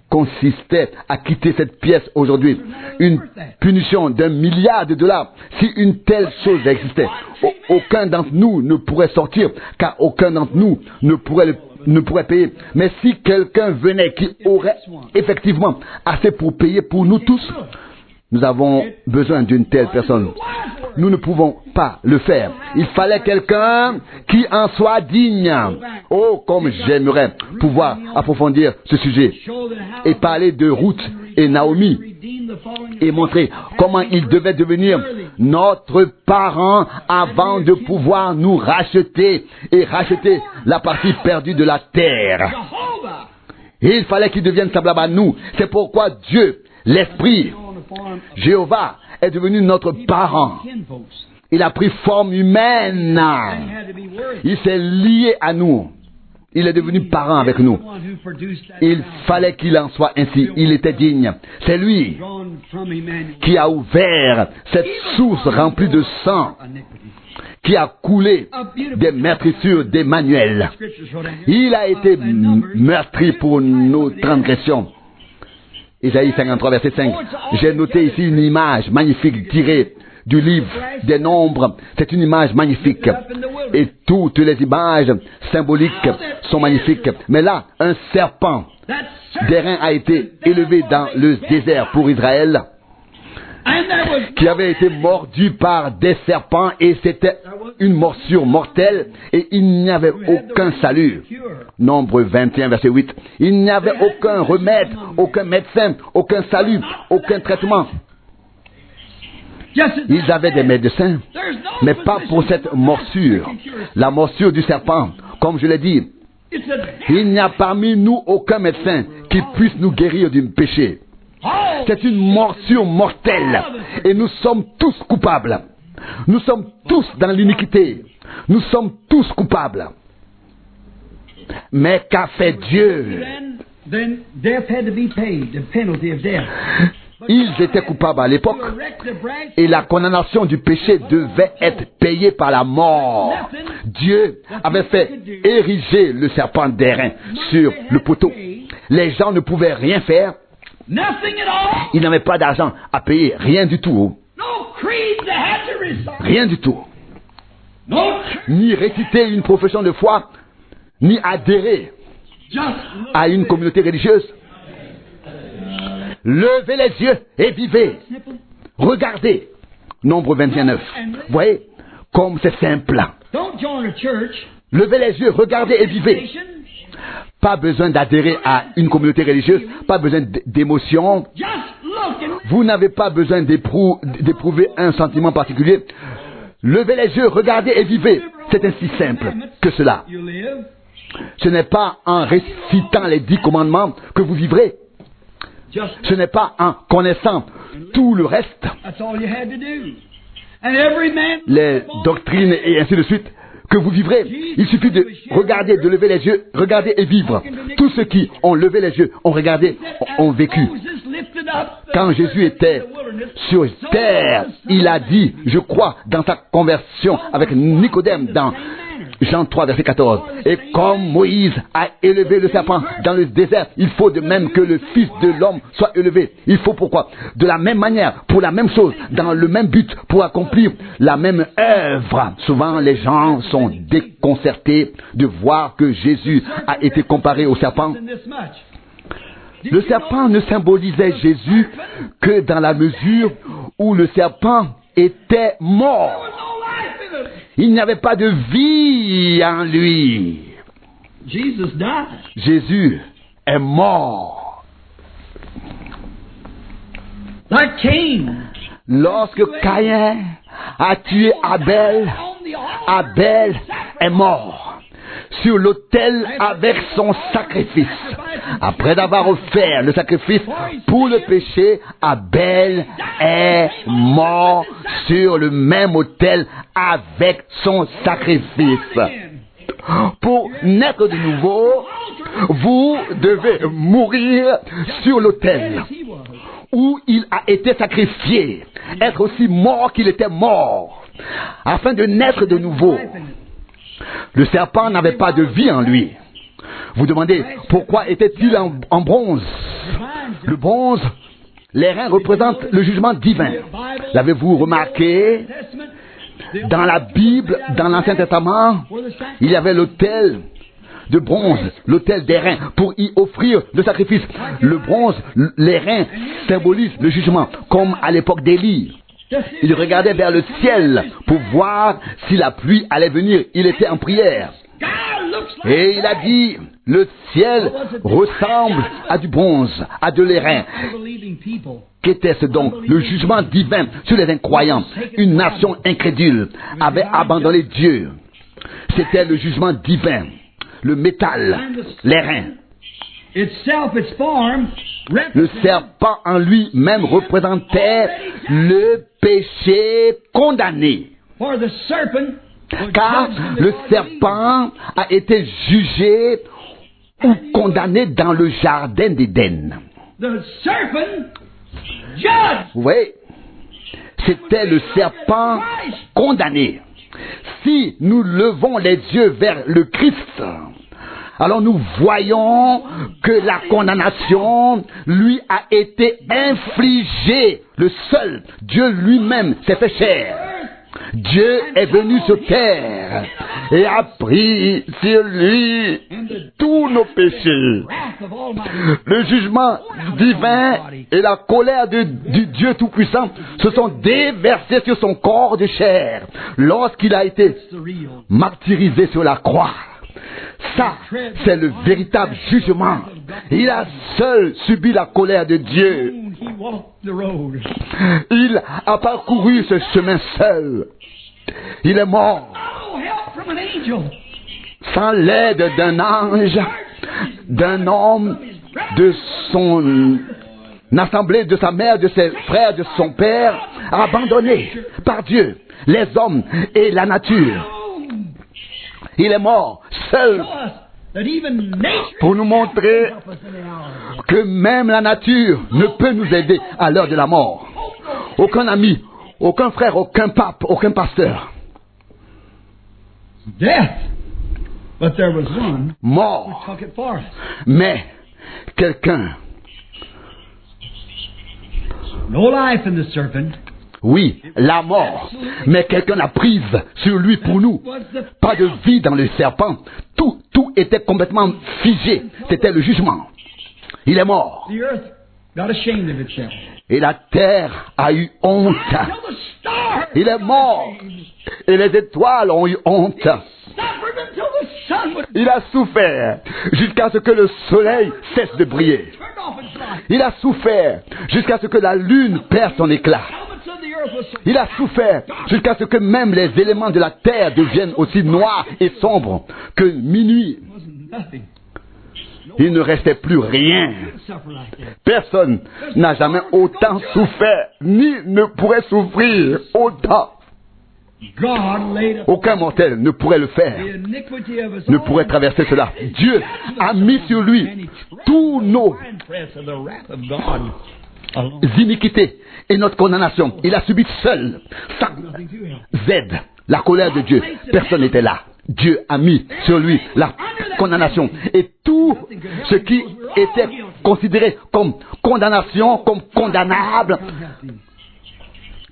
consistait à quitter cette pièce aujourd'hui? Une punition d'1 milliard de dollars. Si une telle chose existait, aucun d'entre nous ne pourrait sortir, car aucun d'entre nous ne pourrait payer. Mais si quelqu'un venait qui aurait effectivement assez pour payer pour nous tous, nous avons besoin d'une telle personne. Nous ne pouvons pas le faire. Il fallait quelqu'un qui en soit digne. Oh, comme j'aimerais pouvoir approfondir ce sujet et parler de Ruth et Naomi et montrer comment ils devaient devenir notre parent avant de pouvoir nous racheter et racheter la partie perdue de la terre. Et il fallait qu'ils deviennent semblables à nous. C'est pourquoi Dieu, l'Esprit, Jéhovah, est devenu notre parent. Il a pris forme humaine. Il s'est lié à nous. Il est devenu parent avec nous. Il fallait qu'il en soit ainsi. Il était digne. C'est lui qui a ouvert cette source remplie de sang qui a coulé des meurtrissures d'Emmanuel. Il a été meurtri pour nos transgressions. Isaïe 53, verset 5. J'ai noté ici une image magnifique tirée du livre des Nombres. C'est une image magnifique. Et toutes les images symboliques sont magnifiques. Mais là, un serpent d'airain a été élevé dans le désert pour Israël, qui avait été mordu par des serpents, et c'était une morsure mortelle, et il n'y avait aucun salut. Nombre 21, verset 8. Il n'y avait aucun remède, aucun médecin, aucun salut, aucun traitement. Ils avaient des médecins, mais pas pour cette morsure. La morsure du serpent, comme je l'ai dit, il n'y a parmi nous aucun médecin qui puisse nous guérir du péché. C'est une morsure mortelle, et nous sommes tous coupables. Nous sommes tous dans l'iniquité. Nous sommes tous coupables. Mais qu'a fait Dieu? Ils étaient coupables à l'époque, et la condamnation du péché devait être payée par la mort. Dieu avait fait ériger le serpent d'airain sur le poteau. Les gens ne pouvaient rien faire. Ils n'avaient pas d'argent à payer, rien du tout. Rien du tout. Ni réciter une profession de foi, ni adhérer à une communauté religieuse. Levez les yeux et vivez. Regardez. Nombre 29. Voyez comme c'est simple. Levez les yeux, regardez et vivez. Pas besoin d'adhérer à une communauté religieuse, pas besoin d'émotion. Vous n'avez pas besoin d'éprouver un sentiment particulier. Levez les yeux, regardez et vivez. C'est ainsi simple que cela. Ce n'est pas en récitant les 10 commandements que vous vivrez. Ce n'est pas en connaissant tout le reste, les doctrines et ainsi de suite, que vous vivrez. Il suffit de regarder, de lever les yeux, regarder et vivre. Tous ceux qui ont levé les yeux, ont regardé, ont vécu. Quand Jésus était sur terre, il a dit, je crois, dans sa conversion avec Nicodème, dans Jean 3, verset 14. Et comme Moïse a élevé le serpent dans le désert, il faut de même que le Fils de l'homme soit élevé. Il faut pourquoi? De la même manière, pour la même chose, dans le même but, pour accomplir la même œuvre. Souvent, les gens sont déconcertés de voir que Jésus a été comparé au serpent. Le serpent ne symbolisait Jésus que dans la mesure où le serpent était mort. Il n'y avait pas de vie en lui. Jésus est mort. Lorsque Caïn a tué Abel, Abel est mort sur l'autel avec son sacrifice. Après d'avoir offert le sacrifice pour le péché, Abel est mort sur le même autel avec son sacrifice. Pour naître de nouveau, vous devez mourir sur l'autel où il a été sacrifié, être aussi mort qu'il était mort, afin de naître de nouveau. Le serpent n'avait pas de vie en lui. Vous demandez, pourquoi était-il en bronze? Le bronze, les reins représentent le jugement divin. L'avez-vous remarqué? Dans la Bible, dans l'Ancien Testament, il y avait l'autel de bronze, l'autel des reins, pour y offrir le sacrifice. Le bronze, les reins symbolisent le jugement, comme à l'époque d'Élie. Il regardait vers le ciel pour voir si la pluie allait venir. Il était en prière. Et il a dit, le ciel ressemble à du bronze, à de l'airain. Qu'était-ce donc? Le jugement divin sur les incroyants. Une nation incrédule avait abandonné Dieu. C'était le jugement divin. Le métal, l'airain. Le serpent en lui-même représentait le péché condamné. Car le serpent a été jugé ou condamné dans le jardin d'Éden. The serpent judged. Vous voyez, c'était le serpent condamné. Si nous levons les yeux vers le Christ, alors nous voyons que la condamnation lui a été infligée. Le seul Dieu lui-même s'est fait chair. Dieu est venu sur terre et a pris sur lui tous nos péchés. Le jugement divin et la colère du Dieu Tout-Puissant se sont déversés sur son corps de chair lorsqu'il a été martyrisé sur la croix. Ça, c'est le véritable jugement. Il a seul subi la colère de Dieu. Il a parcouru ce chemin seul. Il est mort sans l'aide d'un ange, d'un homme, de son assemblée, de sa mère, de ses frères, de son père, abandonné par Dieu, les hommes et la nature. Il est mort seul pour nous montrer que même la nature ne peut nous aider à l'heure de la mort. Aucun ami, aucun frère, aucun pape, aucun pasteur. Death. But there was one who Mort. took it for us. Mais quelqu'un, No life in the serpent. oui, la mort, mais quelqu'un l'a prise sur lui pour nous. Pas de vie dans le serpent. Tout était complètement figé. C'était le jugement. Il est mort. The earth got ashamed of itself. Et la terre a eu honte. Till the stars Il est mort. Et les étoiles ont eu honte. suffered until the sun would Il a souffert jusqu'à ce que le soleil cesse de briller. turn off its light. Il a souffert jusqu'à ce que la lune perde son éclat. Elements of the earth was so Il a souffert jusqu'à ce que même les éléments de la terre deviennent aussi noirs et sombres que minuit. wasn't nothing. Il ne restait plus rien. Suffer like that. Personne n'a jamais autant souffert, ni ne pourrait souffrir autant. God laid up Aucun mortel ne pourrait le faire, the iniquity of us ne all. pourrait traverser cela. Dieu a mis sur lui tous nos Winepress of the wrath of God alone. iniquités et notre condamnation. Il a subi seul, sans Nothing to help. aide, la colère de Dieu. Personne n'était là. Dieu a mis sur lui la condamnation. Et tout ce qui était considéré comme condamnation, comme condamnable,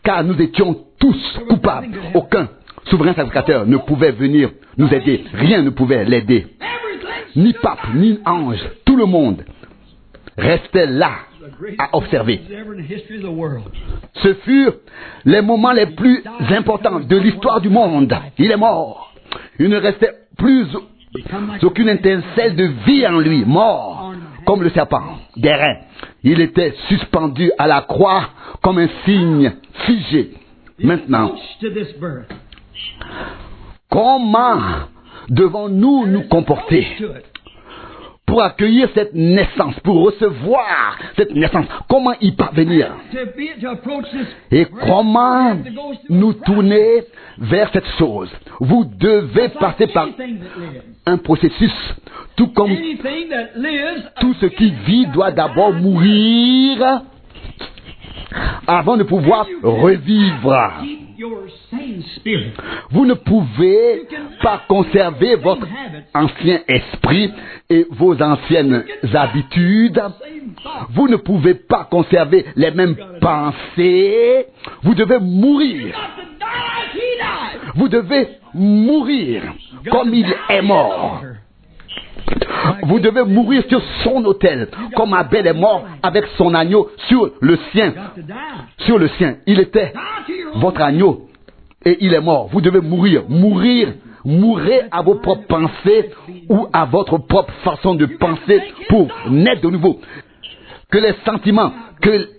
car nous étions tous coupables. Aucun souverain sacrificateur ne pouvait venir nous aider. Rien ne pouvait l'aider. Everything Ni pape, ni ange. Tout le monde restait là à observer. ever in the history of the world. Ce furent les moments les plus importants de l'histoire du monde. Il est mort. Il ne restait plus aucune étincelle de vie en lui. Mort, comme le serpent, guérin. Il était suspendu à la croix comme un signe figé. Maintenant, Approach to this birth. comment devons-nous nous comporter To it. pour accueillir cette naissance, pour recevoir cette naissance? Comment y parvenir? To approach this Et birth, comment you have to go through nous a process. tourner vers cette chose? Vous devez passer par Anything that lives. un processus, tout comme Anything that lives. tout ce qui vit doit d'abord mourir avant de pouvoir revivre. Keep your same spirit. Vous ne pouvez pas conserver votre ancien esprit et vos anciennes habitudes. Same thought. Vous ne pouvez pas conserver les mêmes pensées. Vous devez mourir. Got to die like he died. Vous devez mourir comme il est mort. Vous devez mourir sur son autel, comme Abel est mort avec son agneau sur le sien. Got to die. Sur le sien, il était Die to your own. votre agneau et il est mort. Vous devez mourir. Mourrez à vos propres pensées ou à votre propre façon de penser pour naître de nouveau. Que les sentiments, que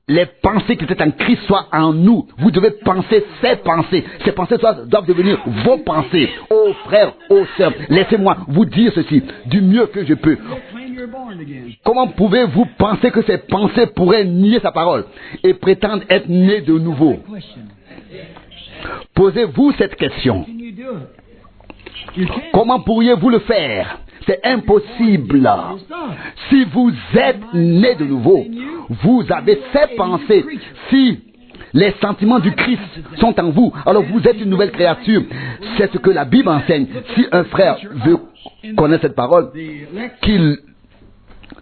les pensées qui étaient en Christ soient en nous. Vous devez penser ces pensées. Ces pensées doivent devenir vos pensées. Ô frères, ô sœurs, laissez-moi vous dire ceci du mieux que je peux. Claim you're born again. Comment pouvez-vous penser que ces pensées pourraient nier sa parole et prétendre être nées de nouveau? Question. Posez-vous cette question. Can you do Comment pourriez-vous le faire? C'est impossible. Si vous êtes né de nouveau, vous avez fait penser. Si les sentiments du Christ sont en vous, alors vous êtes une nouvelle créature. C'est ce que la Bible enseigne. Si un frère veut connaître cette parole, qu'il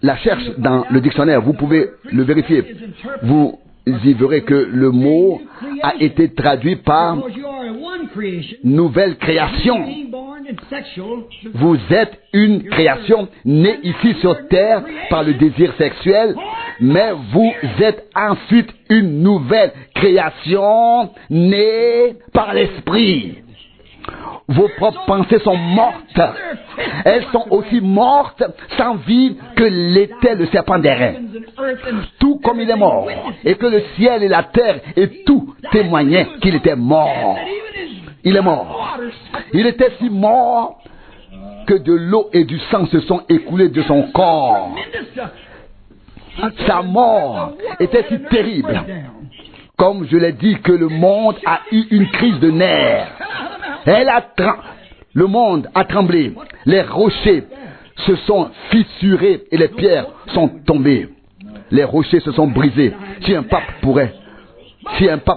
la cherche dans le dictionnaire, vous pouvez le vérifier. Vous y verrez que le mot a été traduit par nouvelle création. Vous êtes une création née ici sur terre par le désir sexuel, mais vous êtes ensuite une nouvelle création née par l'esprit. Vos propres pensées sont mortes. Elles sont aussi mortes sans vie que l'était le serpent d'airain. Tout comme il est mort, et que le ciel et la terre et tout témoignaient qu'il était mort. Il est mort. Il était si mort que de l'eau et du sang se sont écoulés de son corps. Sa mort était si terrible. Comme je l'ai dit, que le monde a eu une crise de nerfs. Le monde a tremblé. Les rochers se sont fissurés et les pierres sont tombées. Les rochers se sont brisés. Si un pape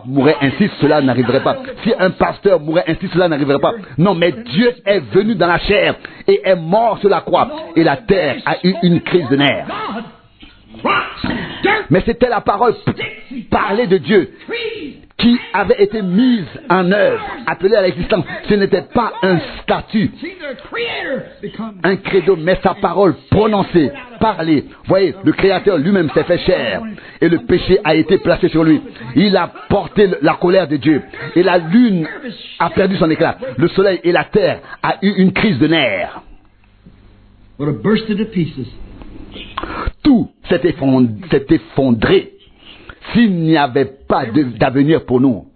mourait ainsi, cela n'arriverait pas. Si un pasteur mourait ainsi, cela n'arriverait pas. Non, mais Dieu est venu dans la chair et est mort sur la croix. Et la terre a eu une crise de nerfs. Mais c'était la parole parlée de Dieu qui avait été mise en œuvre, appelée à l'existence. Ce n'était pas un statut, un credo, mais sa parole prononcée, parlée. Voyez, le Créateur lui-même s'est fait chair et le péché a été placé sur lui. Il a porté la colère de Dieu et la lune a perdu son éclat. Le soleil et la terre a eu une crise de nerfs. Tout s'est effondré s'il n'y avait pas d'avenir pour nous.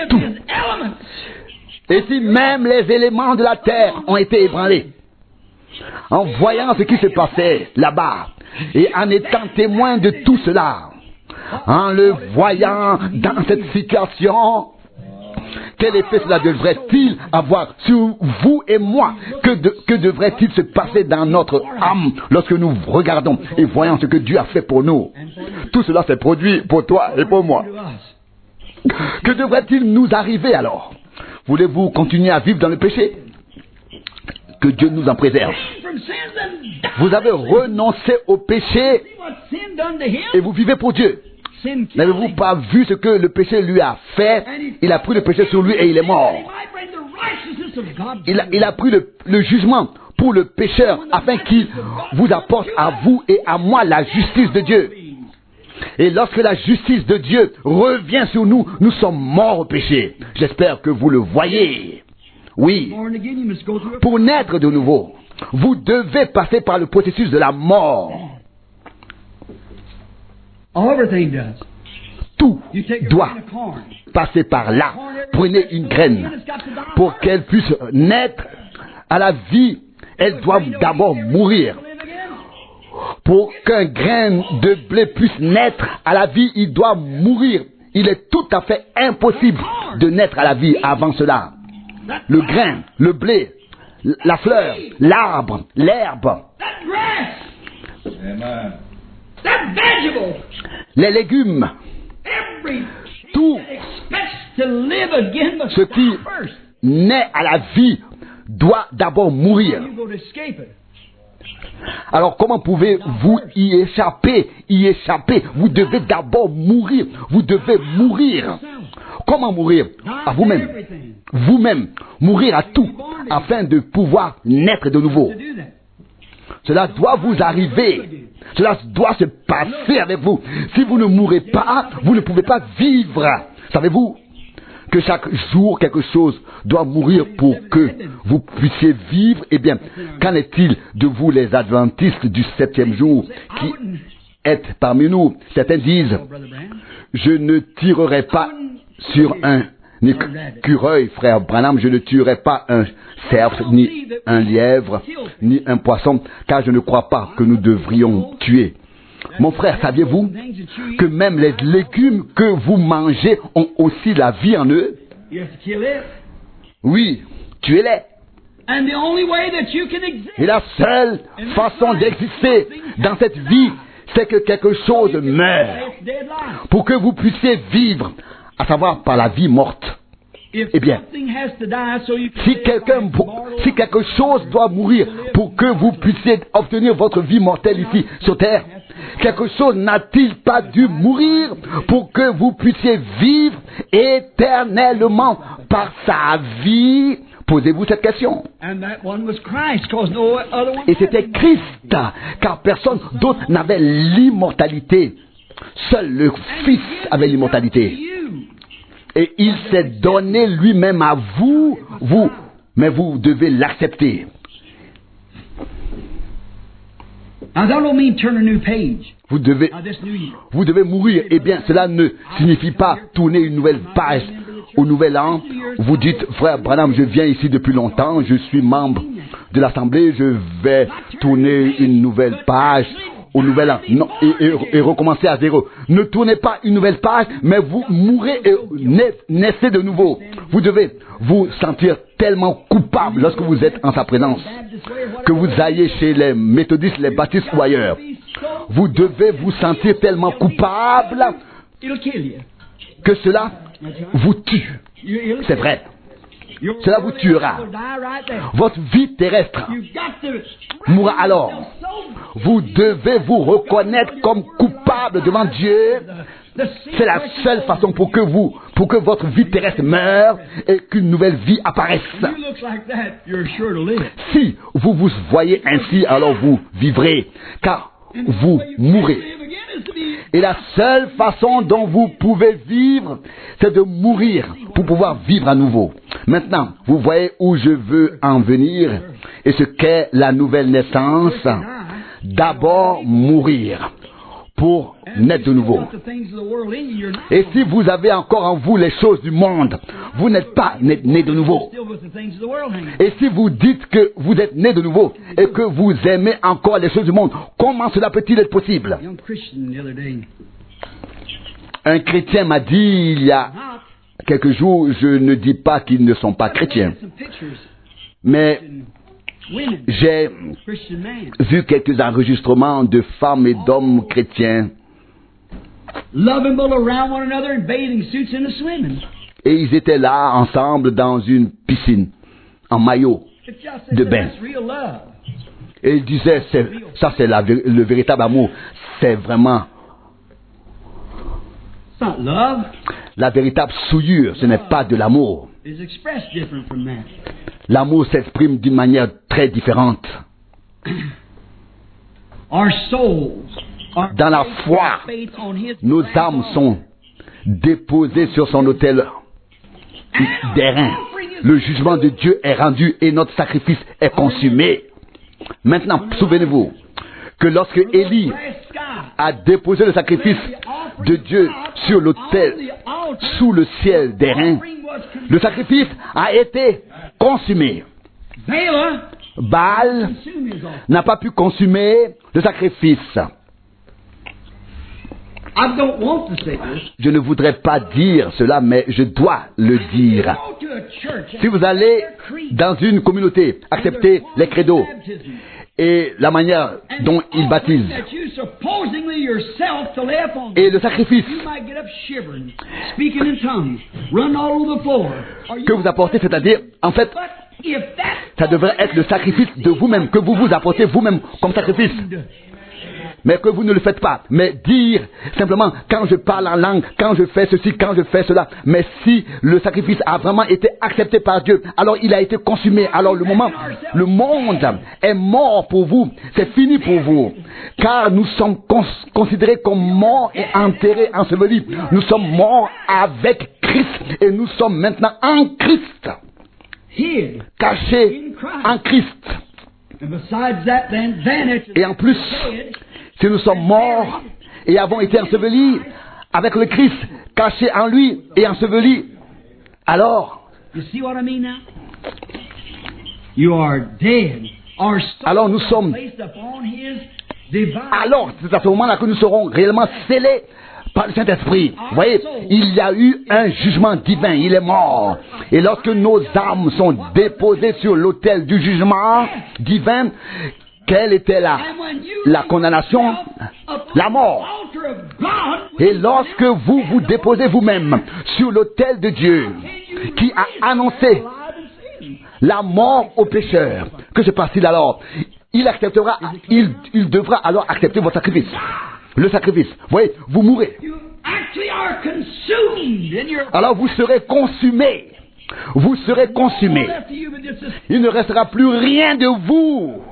Tout. Et si même les éléments de la terre ont été ébranlés, en voyant ce qui se passait là-bas, et en étant témoin de tout cela, en le voyant dans cette situation, quel effet cela devrait-il avoir sur vous et moi? Que devrait-il se passer dans notre âme lorsque nous regardons et voyons ce que Dieu a fait pour nous? Tout cela s'est produit pour toi et pour moi. Que devrait-il nous arriver alors? Voulez-vous continuer à vivre dans le péché? Que Dieu nous en préserve. Vous avez renoncé au péché et vous vivez pour Dieu. N'avez-vous pas vu ce que le péché lui a fait? Il a pris le péché sur lui et il est mort. Il a pris le jugement pour le pécheur afin qu'il vous apporte à vous et à moi la justice de Dieu. Et lorsque la justice de Dieu revient sur nous, nous sommes morts au péché. J'espère que vous le voyez. Oui. Pour naître de nouveau, vous devez passer par le processus de la mort. Tout doit passer par là. Prenez une graine. Pour qu'elle puisse naître à la vie, elle doit d'abord mourir. Pour qu'un grain de blé puisse naître à la vie, il doit mourir. Il est tout à fait impossible de naître à la vie avant cela. Le grain, le blé, la fleur, l'arbre, l'herbe. Les légumes, tout ce qui naît à la vie doit d'abord mourir. Alors comment pouvez-vous y échapper? Vous devez d'abord mourir. Vous devez mourir. Comment mourir? À vous-même. Vous-même. Mourir à tout afin de pouvoir naître de nouveau. Cela doit vous arriver. Cela doit se passer avec vous. Si vous ne mourrez pas, vous ne pouvez pas vivre. Savez-vous que chaque jour, quelque chose doit mourir pour que vous puissiez vivre? Eh bien, qu'en est-il de vous, les adventistes du 7e jour, qui êtes parmi nous? Certains disent, je ne tirerai pas sur un écureuil, frère Branham, je ne tuerai pas un cerf, ni un lièvre, ni un poisson, car je ne crois pas que nous devrions tuer. Mon frère, saviez-vous que même les légumes que vous mangez ont aussi la vie en eux? Oui, tuez-les. And the only way that you can exist Et la seule façon d'exister dans cette vie, c'est que quelque chose meure dead life. pour que vous puissiez vivre, à savoir par la vie morte. If Eh bien, something has to die so you can Si live quelque chose doit mourir pour que vous puissiez obtenir votre vie mortelle ici sur terre, quelque chose n'a-t-il pas dû mourir pour que vous puissiez vivre éternellement par sa vie? Posez-vous cette question. And that one was Christ, because no other one Et c'était Christ, car personne d'autre n'avait l'immortalité. Seul le Fils avait l'immortalité. Et il s'est donné lui-même à vous, mais vous devez l'accepter. Now that don't mean turn a new page. Vous devez This new year. mourir. Eh bien, cela ne signifie pas tourner une nouvelle page au nouvel an. Vous dites, frère Branham, je viens ici depuis longtemps, je suis membre de l'Assemblée, je vais tourner une nouvelle page au nouvel an. Non, et recommencer à zéro. Ne tournez pas une nouvelle page, mais vous mourrez et naissez de nouveau. Vous devez vous sentir tellement coupable lorsque vous êtes en sa présence, que vous ayez chez les méthodistes, les baptistes ou ailleurs. Vous devez vous sentir tellement coupable It'll kill you. que cela vous tue. C'est vrai. Cela vous tuera. Votre vie terrestre mourra alors. Vous devez vous reconnaître comme coupable devant Dieu. C'est la seule façon pour que votre vie terrestre meure et qu'une nouvelle vie apparaisse. Si vous vous voyez ainsi, alors vous vivrez, car vous mourrez. Et la seule façon dont vous pouvez vivre, c'est de mourir pour pouvoir vivre à nouveau. Maintenant, vous voyez où je veux en venir et ce qu'est la nouvelle naissance. D'abord mourir pour naître de nouveau. Et si vous avez encore en vous les choses du monde, vous n'êtes pas né de nouveau. Et si vous dites que vous êtes né de nouveau et que vous aimez encore les choses du monde, comment cela peut-il être possible? Un chrétien m'a dit il y a quelques jours, je ne dis pas qu'ils ne sont pas chrétiens, mais j'ai vu quelques enregistrements de femmes et d'hommes chrétiens. Et ils étaient là ensemble dans une piscine, en maillot de bain. Et ils disaient, ça c'est le véritable amour. C'est vraiment la véritable souillure, ce n'est pas de l'amour. L'amour s'exprime d'une manière très différente. Dans la foi, nos âmes sont déposées sur son autel d'airain. Le jugement de Dieu est rendu et notre sacrifice est consumé. Maintenant, souvenez-vous que lorsque Élie a déposé le sacrifice de Dieu sur l'autel, sous le ciel d'airain, le sacrifice a été consumé. Baal n'a pas pu consumer le sacrifice. Je ne voudrais pas dire cela, mais je dois le dire. Si vous allez dans une communauté, acceptez les credos et la manière dont ils baptisent et le sacrifice que vous apportez, c'est-à-dire, en fait, ça devrait être le sacrifice de vous-même, que vous vous apportez vous-même comme sacrifice. Mais que vous ne le faites pas. Mais dire simplement, quand je parle en langue, quand je fais ceci, quand je fais cela. Mais si le sacrifice a vraiment été accepté par Dieu, alors il a été consumé. Alors le monde est mort pour vous. C'est fini pour vous. Car nous sommes considérés comme morts et enterrés, ensevelis. Nous sommes morts avec Christ. Et nous sommes maintenant en Christ. Cachés en Christ. Et en plus, si nous sommes morts et avons été ensevelis avec le Christ, cachés en lui et ensevelis, alors nous sommes. Alors, c'est à ce moment-là que nous serons réellement scellés par le Saint-Esprit. Vous voyez, il y a eu un jugement divin, il est mort. Et lorsque nos âmes sont déposées sur l'autel du jugement divin, quelle était la condamnation? La mort. Et lorsque vous vous déposez vous-même sur l'autel de Dieu, qui a annoncé la mort aux pécheurs, que se passe-t-il alors? Il acceptera, il devra alors accepter votre sacrifice. Le sacrifice. Vous voyez, vous mourrez. Alors vous serez consumés. Vous serez consumés. Il ne restera plus rien de vous.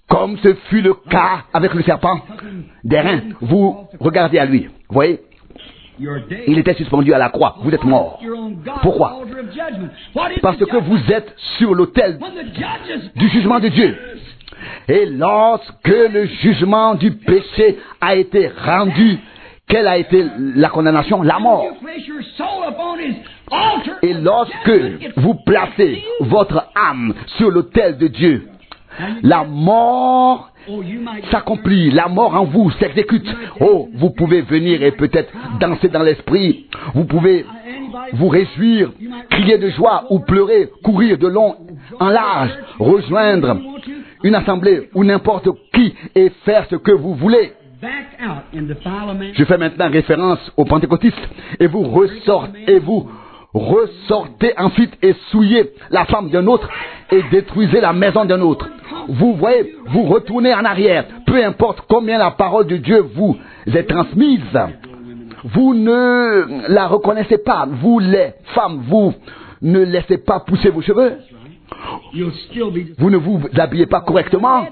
Comme ce fut le cas avec le serpent d'airain. Vous regardez à lui. Vous voyez? Il était suspendu à la croix. Vous êtes mort. Pourquoi? Parce que vous êtes sur l'autel du jugement de Dieu. Et lorsque le jugement du péché a été rendu, quelle a été la condamnation? La mort. Et lorsque vous placez votre âme sur l'autel de Dieu, la mort s'accomplit, la mort en vous s'exécute. Oh, vous pouvez venir et peut-être danser dans l'esprit, vous pouvez vous réjouir, crier de joie ou pleurer, courir de long en large, rejoindre une assemblée ou n'importe qui et faire ce que vous voulez. Je fais maintenant référence aux pentecôtistes et vous ressortez ensuite et souillez la femme d'un autre et détruisez la maison d'un autre. Vous voyez, vous retournez en arrière, peu importe combien la parole de Dieu vous est transmise. Vous ne la reconnaissez pas, vous les femmes, vous ne laissez pas pousser vos cheveux. Vous ne vous habillez pas correctement.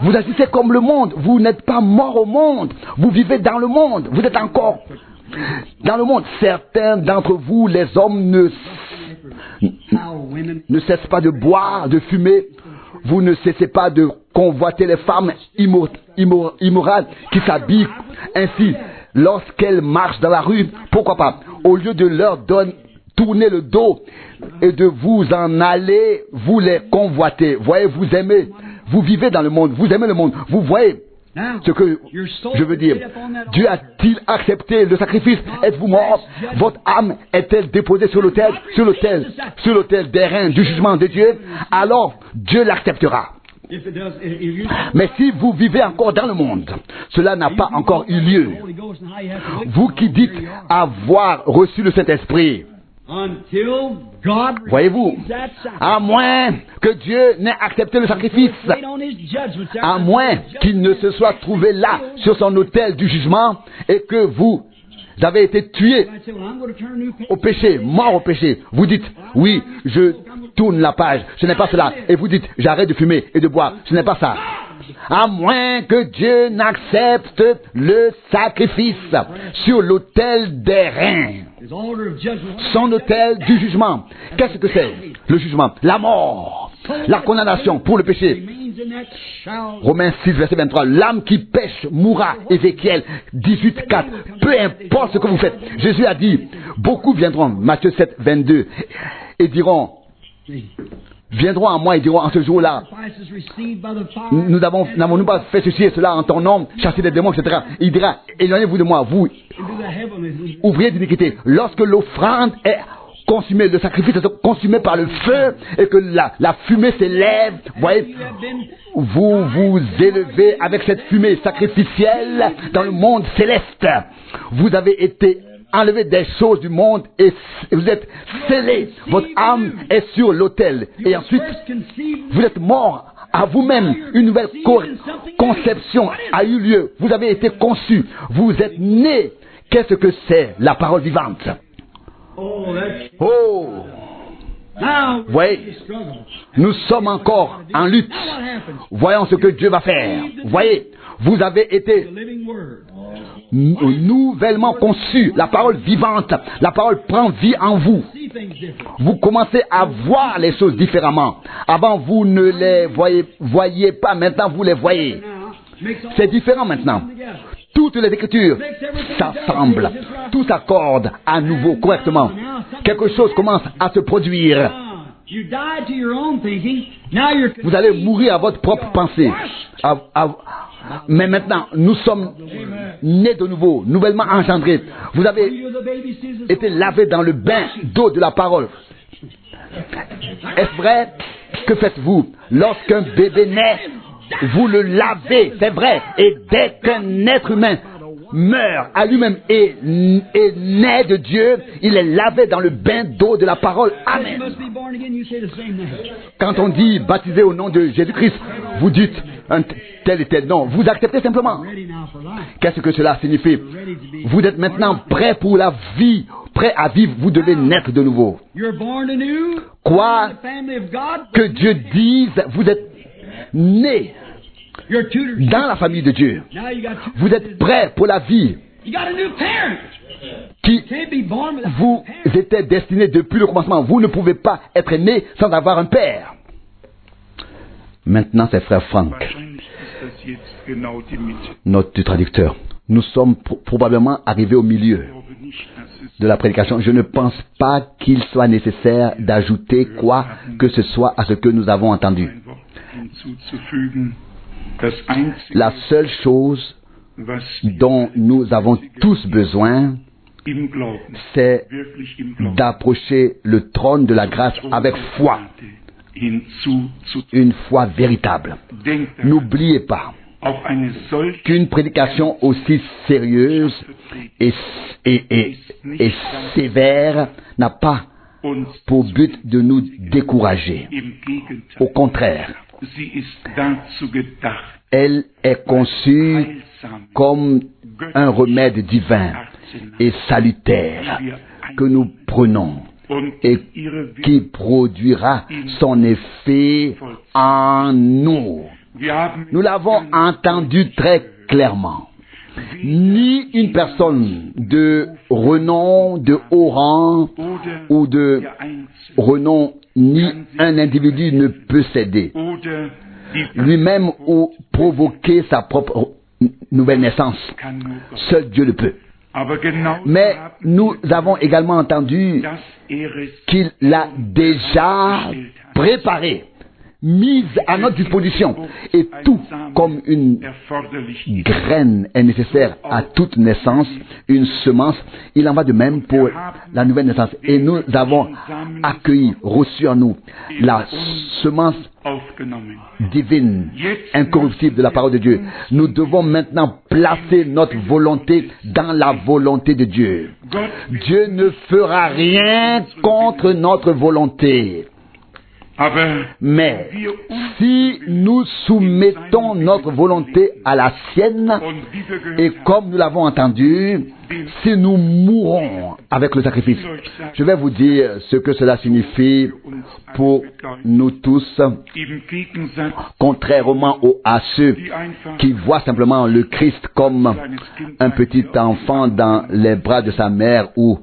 Vous agissez comme le monde. Vous n'êtes pas mort au monde. Vous vivez dans le monde. Vous êtes encore dans le monde. Certains d'entre vous, les hommes, ne cessent pas de boire, de fumer. Vous ne cessez pas de convoiter les femmes immorales qui s'habillent ainsi lorsqu'elles marchent dans la rue. Pourquoi pas? Au lieu de leur tourner le dos et de vous en aller, vous les convoitez. Voyez, vous aimez, vous vivez dans le monde, vous aimez le monde. Vous voyez ce que je veux dire. Dieu a-t-il accepté le sacrifice? Êtes-vous mort? Votre âme est-elle déposée sur l'autel d'airain du jugement de Dieu? Alors Dieu l'acceptera. Mais si vous vivez encore dans le monde, cela n'a pas encore eu lieu. Vous qui dites avoir reçu le Saint-Esprit, voyez-vous, à moins que Dieu n'ait accepté le sacrifice, à moins qu'il ne se soit trouvé là sur son autel du jugement et que vous avez été tué au péché, mort au péché. Vous dites, oui, je tourne la page, ce n'est pas cela. Et vous dites, j'arrête de fumer et de boire, ce n'est pas ça. À moins que Dieu n'accepte le sacrifice sur l'autel d'airain, son autel du jugement. Qu'est-ce que c'est? Le jugement, la mort, la condamnation pour le péché. Romains 6, verset 23. L'âme qui pêche mourra. Ézéchiel 18, 4. Peu importe ce que vous faites. Jésus a dit, beaucoup viendront, Matthieu 7, 22, et diront, viendront à moi et diront en ce jour-là, n'avons-nous pas fait ceci et cela en ton nom, chasser des démons, etc. Il dira, éloignez-vous de moi, vous, ouvriers d'iniquité. Lorsque l'offrande est consumée, le sacrifice est consumé par le feu et que la fumée s'élève, voyez, vous vous élevez avec cette fumée sacrificielle dans le monde céleste. Vous avez été enlevé des choses du monde et vous êtes scellé. Votre âme est sur l'autel. Et ensuite, vous êtes mort à vous-même. Une nouvelle conception a eu lieu. Vous avez été conçu. Vous êtes né. Qu'est-ce que c'est la parole vivante? Oh! Voyez, nous sommes encore en lutte. Voyons ce que Dieu va faire. Voyez, vous avez été nouvellement conçu. La parole vivante, la parole prend vie en vous. Vous commencez à voir les choses différemment. Avant, vous ne les voyiez pas. Maintenant, vous les voyez. C'est différent maintenant. Toutes les Écritures s'assemblent, tout s'accorde à nouveau, correctement. Quelque chose commence à se produire. Vous allez mourir à votre propre pensée. Mais maintenant, nous sommes nés de nouveau, nouvellement engendrés. Vous avez été lavés dans le bain d'eau de la parole. Est-ce vrai? Que faites-vous? Lorsqu'un bébé naît, vous le lavez, c'est vrai. Et dès qu'un être humain meurt à lui-même et naît de Dieu, il est lavé dans le bain d'eau de la parole. Amen. Quand on dit baptisé au nom de Jésus-Christ, vous dites un tel et tel nom. Vous acceptez simplement. Qu'est-ce que cela signifie? Vous êtes maintenant prêt pour la vie, prêt à vivre. Vous devez naître de nouveau. Quoi que Dieu dise, vous êtes né dans la famille de Dieu. Vous êtes prêt pour la vie qui vous était destinée depuis le commencement. Vous ne pouvez pas être né sans avoir un père. Maintenant, c'est frère Franck, notre traducteur. Nous sommes probablement arrivés au milieu de la prédication. Je ne pense pas qu'il soit nécessaire d'ajouter quoi que ce soit à ce que nous avons entendu. La seule chose dont nous avons tous besoin, c'est d'approcher le trône de la grâce avec foi. Une foi véritable. N'oubliez pas qu'une prédication aussi sérieuse et sévère n'a pas pour but de nous décourager. Au contraire, elle est conçue comme un remède divin et salutaire que nous prenons et qui produira son effet en nous. Nous l'avons entendu très clairement. Ni une personne de renom, de haut rang ou de renom, ni un individu ne peut céder lui-même ou provoquer sa propre nouvelle naissance. Seul Dieu le peut. Mais nous avons également entendu qu'il l'a déjà préparé, mise à notre disposition. Et tout comme une graine est nécessaire à toute naissance, une semence, il en va de même pour la nouvelle naissance. Et nous avons accueilli, reçu en nous la semence divine, incorruptible de la parole de Dieu. Nous devons maintenant placer notre volonté dans la volonté de Dieu. Dieu ne fera rien contre notre volonté. Mais si nous soumettons notre volonté à la sienne, et comme nous l'avons entendu, si nous mourons avec le sacrifice, je vais vous dire ce que cela signifie pour nous tous, contrairement à ceux qui voient simplement le Christ comme un petit enfant dans les bras de sa mère ou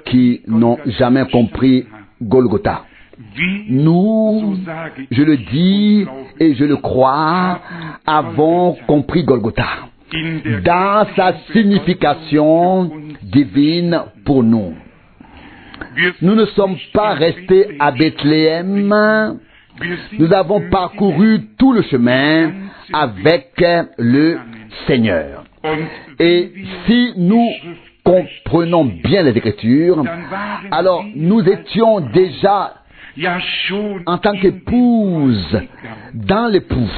qui n'ont jamais compris Golgotha. Nous, je le dis et je le crois, avons compris Golgotha dans sa signification divine pour nous. Nous ne sommes pas restés à Bethléem, nous avons parcouru tout le chemin avec le Seigneur. Et si nous comprenons bien les Écritures, alors nous étions déjà en tant qu'épouse dans l'époux,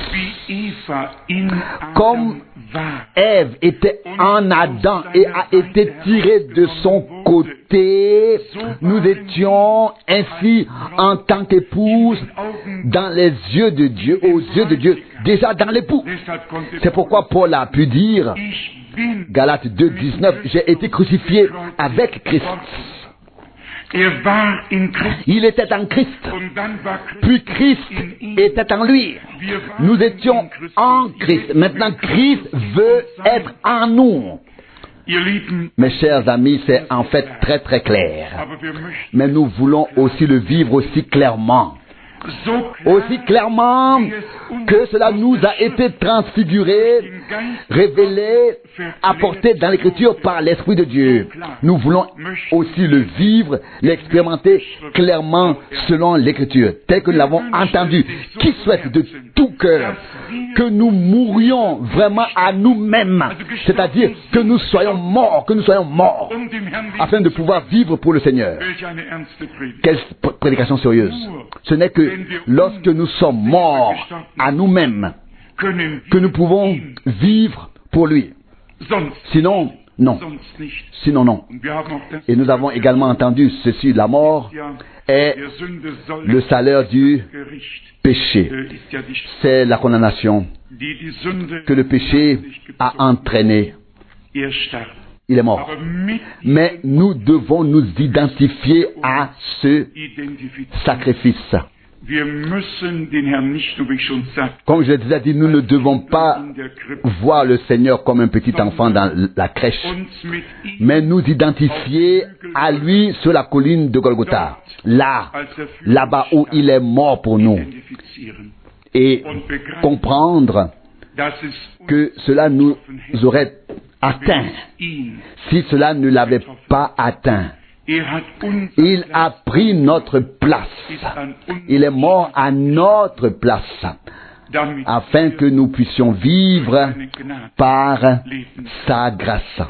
comme Ève était en Adam et a été tirée de son côté, nous étions ainsi en tant qu'épouse dans les yeux de Dieu, aux yeux de Dieu, déjà dans l'époux. C'est pourquoi Paul a pu dire, Galates 2:19, j'ai été crucifié avec Christ. Il était en Christ, puis Christ était en lui. Nous étions en Christ. Maintenant, Christ veut être en nous. Mes chers amis, c'est en fait très très clair. Mais nous voulons aussi le vivre aussi clairement. aussi clairement que cela nous a été transfiguré, révélé, apporté dans l'Écriture par l'Esprit de Dieu. Nous voulons aussi le vivre, l'expérimenter clairement selon l'Écriture, tel que nous l'avons entendu. Qui souhaite de tout cœur que nous mourions vraiment à nous-mêmes, c'est-à-dire que nous soyons morts, afin de pouvoir vivre pour le Seigneur. Quelle prédication sérieuse! Ce n'est que lorsque nous sommes morts à nous-mêmes que nous pouvons vivre pour lui. Sinon, non. Sinon, non. Et nous avons également entendu ceci, la mort est le salaire du péché. C'est la condamnation que le péché a entraîné. Il est mort. Mais nous devons nous identifier à ce sacrifice. Comme je l'ai déjà dit, nous ne devons pas voir le Seigneur comme un petit enfant dans la crèche, mais nous identifier à lui sur la colline de Golgotha, là-bas où il est mort pour nous, et comprendre que cela nous aurait atteint si cela ne l'avait pas atteint. Il a pris notre place. Il est mort à notre place, afin que nous puissions vivre par sa grâce.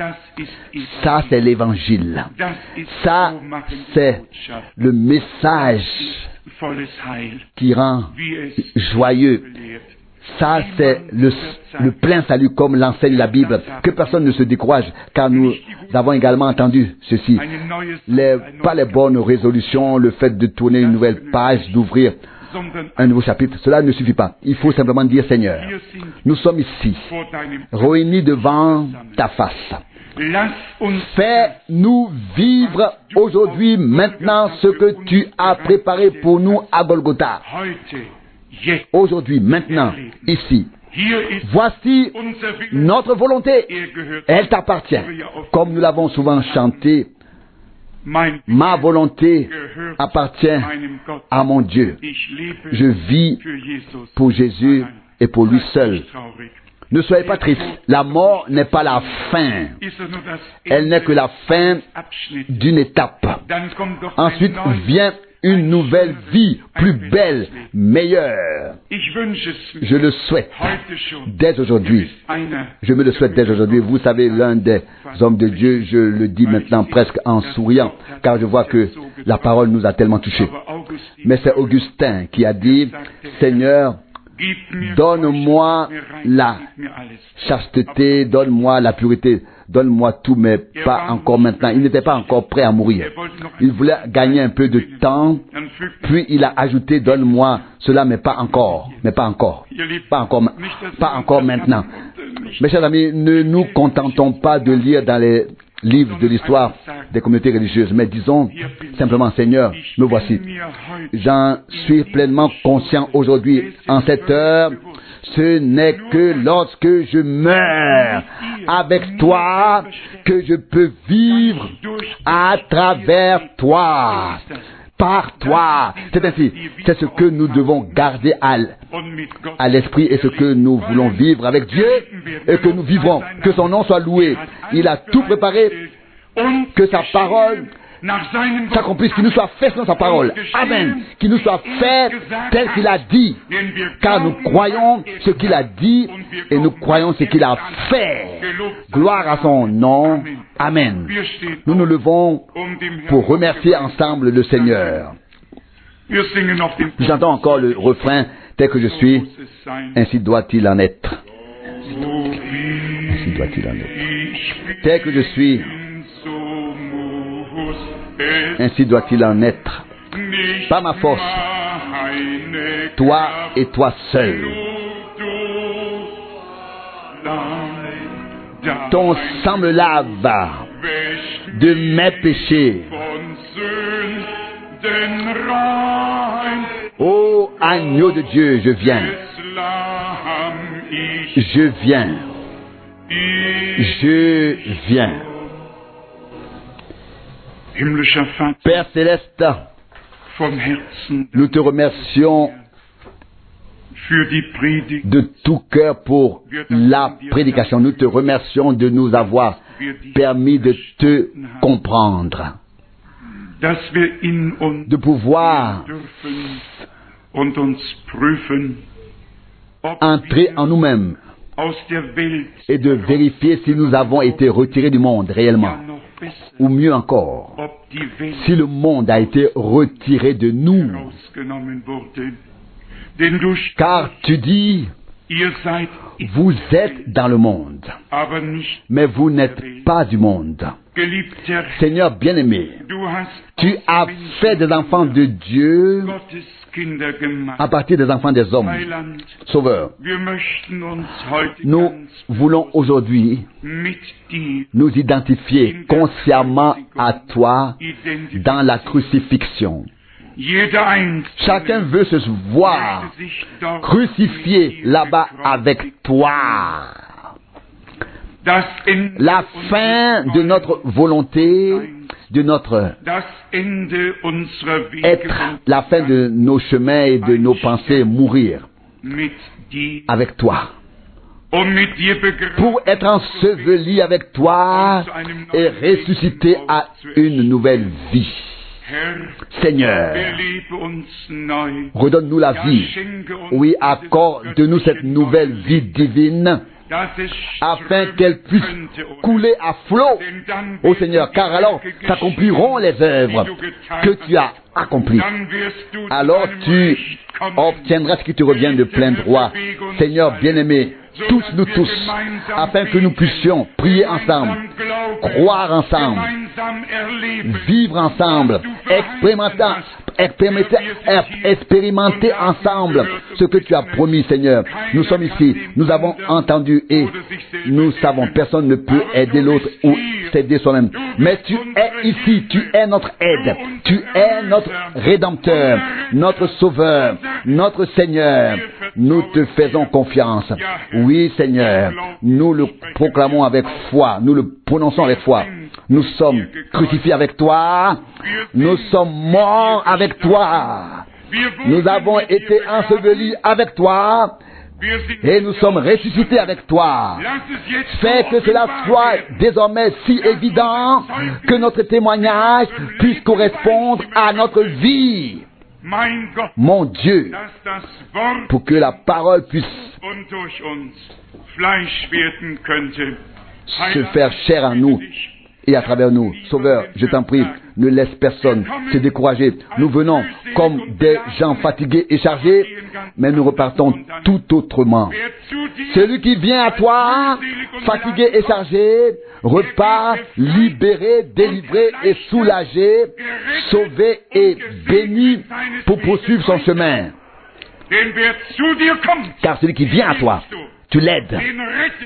Ça, c'est l'Évangile. Ça, c'est le message qui rend joyeux. Ça, c'est le plein salut, comme l'enseigne la Bible. Que personne ne se décourage, car nous avons également entendu ceci. Pas les bonnes résolutions, le fait de tourner une nouvelle page, d'ouvrir un nouveau chapitre, cela ne suffit pas. Il faut simplement dire, Seigneur, nous sommes ici, réunis devant ta face. Fais-nous vivre aujourd'hui, maintenant, ce que tu as préparé pour nous à Golgotha. Aujourd'hui, maintenant, ici. Voici notre volonté. Elle t'appartient. Comme nous l'avons souvent chanté, ma volonté appartient à mon Dieu. Je vis pour Jésus et pour lui seul. Ne soyez pas tristes. La mort n'est pas la fin. Elle n'est que la fin d'une étape. Ensuite vient une nouvelle vie, plus belle, meilleure. Je le souhaite dès aujourd'hui. Je me le souhaite dès aujourd'hui. Vous savez, l'un des hommes de Dieu, je le dis maintenant presque en souriant, car je vois que la parole nous a tellement touchés. Mais c'est Augustin qui a dit, Seigneur, donne-moi la chasteté, donne-moi la pureté, donne-moi tout, mais pas encore maintenant. Il n'était pas encore prêt à mourir. Il voulait gagner un peu de temps, puis il a ajouté, donne-moi cela, mais pas encore, pas encore maintenant. Mes chers amis, ne nous contentons pas de lire dans les livres de l'histoire des communautés religieuses, mais disons simplement, Seigneur, me voici. J'en suis pleinement conscient aujourd'hui, en cette heure, ce n'est que lorsque je meurs avec toi que je peux vivre à travers toi, par toi. C'est ainsi. C'est ce que nous devons garder à l'esprit et ce que nous voulons vivre avec Dieu et que nous vivrons. Que son nom soit loué. Il a tout préparé, que sa parole s'accomplisse, qu'il nous soit fait selon sa parole. Amen. Qu'il nous soit fait tel qu'il a dit. Car nous croyons ce qu'il a dit et nous croyons ce qu'il a fait. Gloire à son nom. Amen. Nous nous levons pour remercier ensemble le Seigneur. J'entends encore le refrain, tel que je suis, ainsi doit-il en être. Ainsi doit-il en être. Tel que je suis, ainsi doit-il en être. Pas ma force, toi et toi seul. Ton sang me lave de mes péchés. Ô agneau de Dieu, je viens. Je viens. Je viens. Père céleste, vom Herzen Nous te remercions für die Predigt, de tout cœur pour la prédication. Nous te remercions de nous avoir permis de te comprendre, dass wir in uns de pouvoir dürfen und uns prüfen, ob entrer en wir nous-mêmes aus der Welt et de vérifier si nous avons été retirés du monde réellement, ja noch besser, ou mieux encore, ob die Welt si le monde a été retiré de nous. herausgenommen wurde. Denn du Car tu dis, ihr seid in vous der êtes Welt, dans le monde, aber nicht mais vous n'êtes pas du monde. geliebter Herr. Seigneur bien-aimé, Du hast tu aus as Menschen fait des enfants de Dieu Gottes Kinder gemacht. à partir des enfants des hommes. Heiland, Sauveur, wir möchten uns heute nous ganz voulons aujourd'hui mit dir nous identifier consciemment à toi dans la crucifixion. Jeder Einzelne Chacun veut se voir möchte sich dort crucifié mit dir là-bas begraben. avec toi. Das Ende La fin de notre volonté, de notre das Ende unserer Wege être, la fin de nos chemins et de nos pensées, mourir mit dir avec toi. mit dir begraben Pour être enseveli avec toi et ressuscité à une nouvelle vie. Herr, Seigneur, belebe uns neu. redonne-nous la vie. Schenke uns Oui, dieses accorde-nous cette göttliche nouvelle neue vie divine dass es afin strömen qu'elle puisse könnte, ô couler à flot, Denn dann ô werden Seigneur, die car alors Werke s'accompliront les œuvres geschehen, die du getan que tu as hast. accomplies. Dann wirst du zu Alors deinem tu Recht kommen. obtiendras ce qui te revient de plein droit. Seigneur bien-aimé, tous nous tous, afin que nous puissions prier ensemble, croire ensemble, vivre ensemble, expérimenter ensemble ce que tu as promis, Seigneur. Nous sommes ici, nous avons entendu et nous savons, personne ne peut aider l'autre ou s'aider soi-même. Mais tu es ici, tu es notre aide, tu es notre Rédempteur, notre Sauveur, notre Seigneur. Nous te faisons confiance. Oui, Seigneur, nous le proclamons avec foi, nous le prononçons avec foi. Nous sommes crucifiés avec toi, nous sommes morts avec toi, nous avons été ensevelis avec toi, et nous sommes ressuscités avec toi. Fais que cela soit désormais si évident que notre témoignage puisse correspondre à notre vie. Mon Dieu, pour que la parole puisse se faire chair en nous et à travers nous. Sauveur, je t'en prie, ne laisse personne se décourager. Nous venons comme des gens fatigués et chargés, mais nous repartons tout autrement. Celui qui vient à toi, fatigué et chargé, repart libéré, délivré et soulagé, sauvé et béni pour poursuivre son chemin. Car celui qui vient à toi, tu l'aides,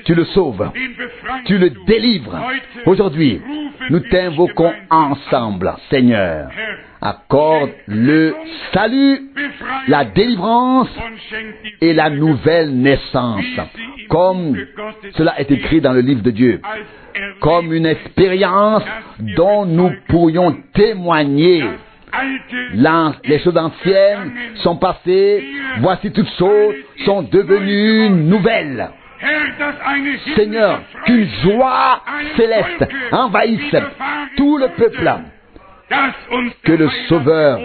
tu le sauves, tu le délivres. Aujourd'hui, nous t'invoquons ensemble, Seigneur. Accorde le salut, la délivrance et la nouvelle naissance, comme cela est écrit dans le livre de Dieu, comme une expérience dont nous pourrions témoigner. Les choses anciennes sont passées, voici toutes choses sont devenues nouvelles. Seigneur, qu'une joie céleste envahisse tout le peuple, que le Sauveur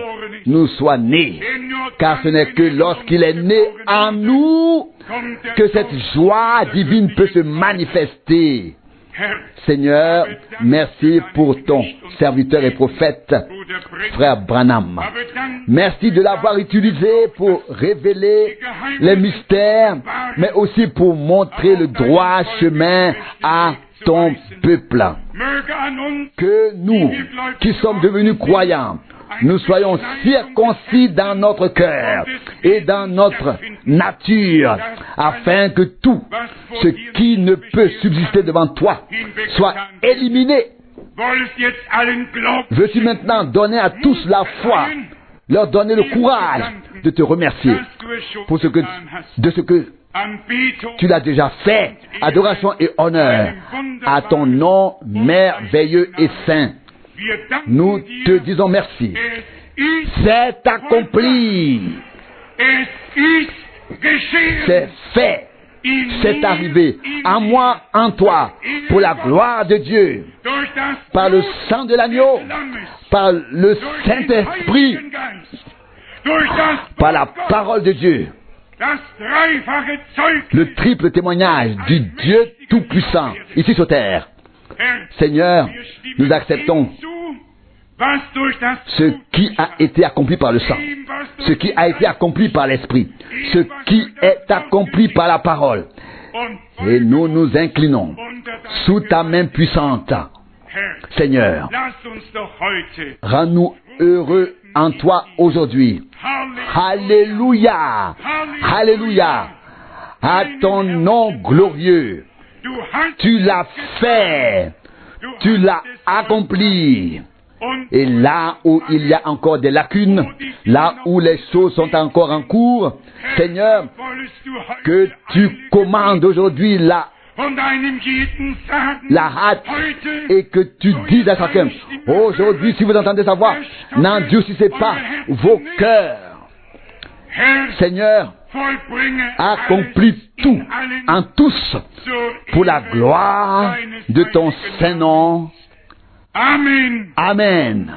nous soit né, car ce n'est que lorsqu'il est né en nous que cette joie divine peut se manifester. Seigneur, merci pour ton serviteur et prophète, frère Branham. Merci de l'avoir utilisé pour révéler les mystères, mais aussi pour montrer le droit chemin à ton peuple. Que nous, qui sommes devenus croyants, nous soyons circoncis dans notre cœur et dans notre nature, afin que tout ce qui ne peut subsister devant toi soit éliminé. Veux-tu maintenant donner à tous la foi, leur donner le courage de te remercier pour ce que tu l'as déjà fait. Adoration et honneur à ton nom merveilleux et saint. Nous te disons merci, c'est accompli. Es ist geschehen. C'est fait. C'est arrivé en moi, en toi, pour la gloire de Dieu, Durch das par le sang de l'agneau, par le durch den Saint-Esprit, Heiligen Geist, durch das par la Wort Gottes, parole de Dieu, das dreifache Zeugnis. le triple témoignage du Dieu Tout-Puissant, ici sur terre. Herr, Seigneur, wir stimmen nous acceptons dem zu, was durch das ce Blut qui a été accompli par le sang, dem, was durch ce qui a été accompli par l'Esprit, ce qui est accompli par la parole. und Et nous nous inclinons unter dein sous ta main puissante. Herr, Seigneur, lass uns doch heute rends-nous heureux en toi aujourd'hui. Alléluia, Alléluia, à ton nom glorieux. Du hast Tu l'as fait, tu l'as accompli. und Et là où il y a encore des lacunes, là où les choses sont encore en cours, Seigneur, wollest du heute que tu commandes aujourd'hui la von deinem jeden sagen, la hâte heute et que tu dises à chacun, aujourd'hui, si vous entendez sa voix, n'endurcissez pas vos cœurs. Herr, Seigneur, vollbringe accomplis tout en tous pour la gloire de ton Saint-Nom. Amen. Amen.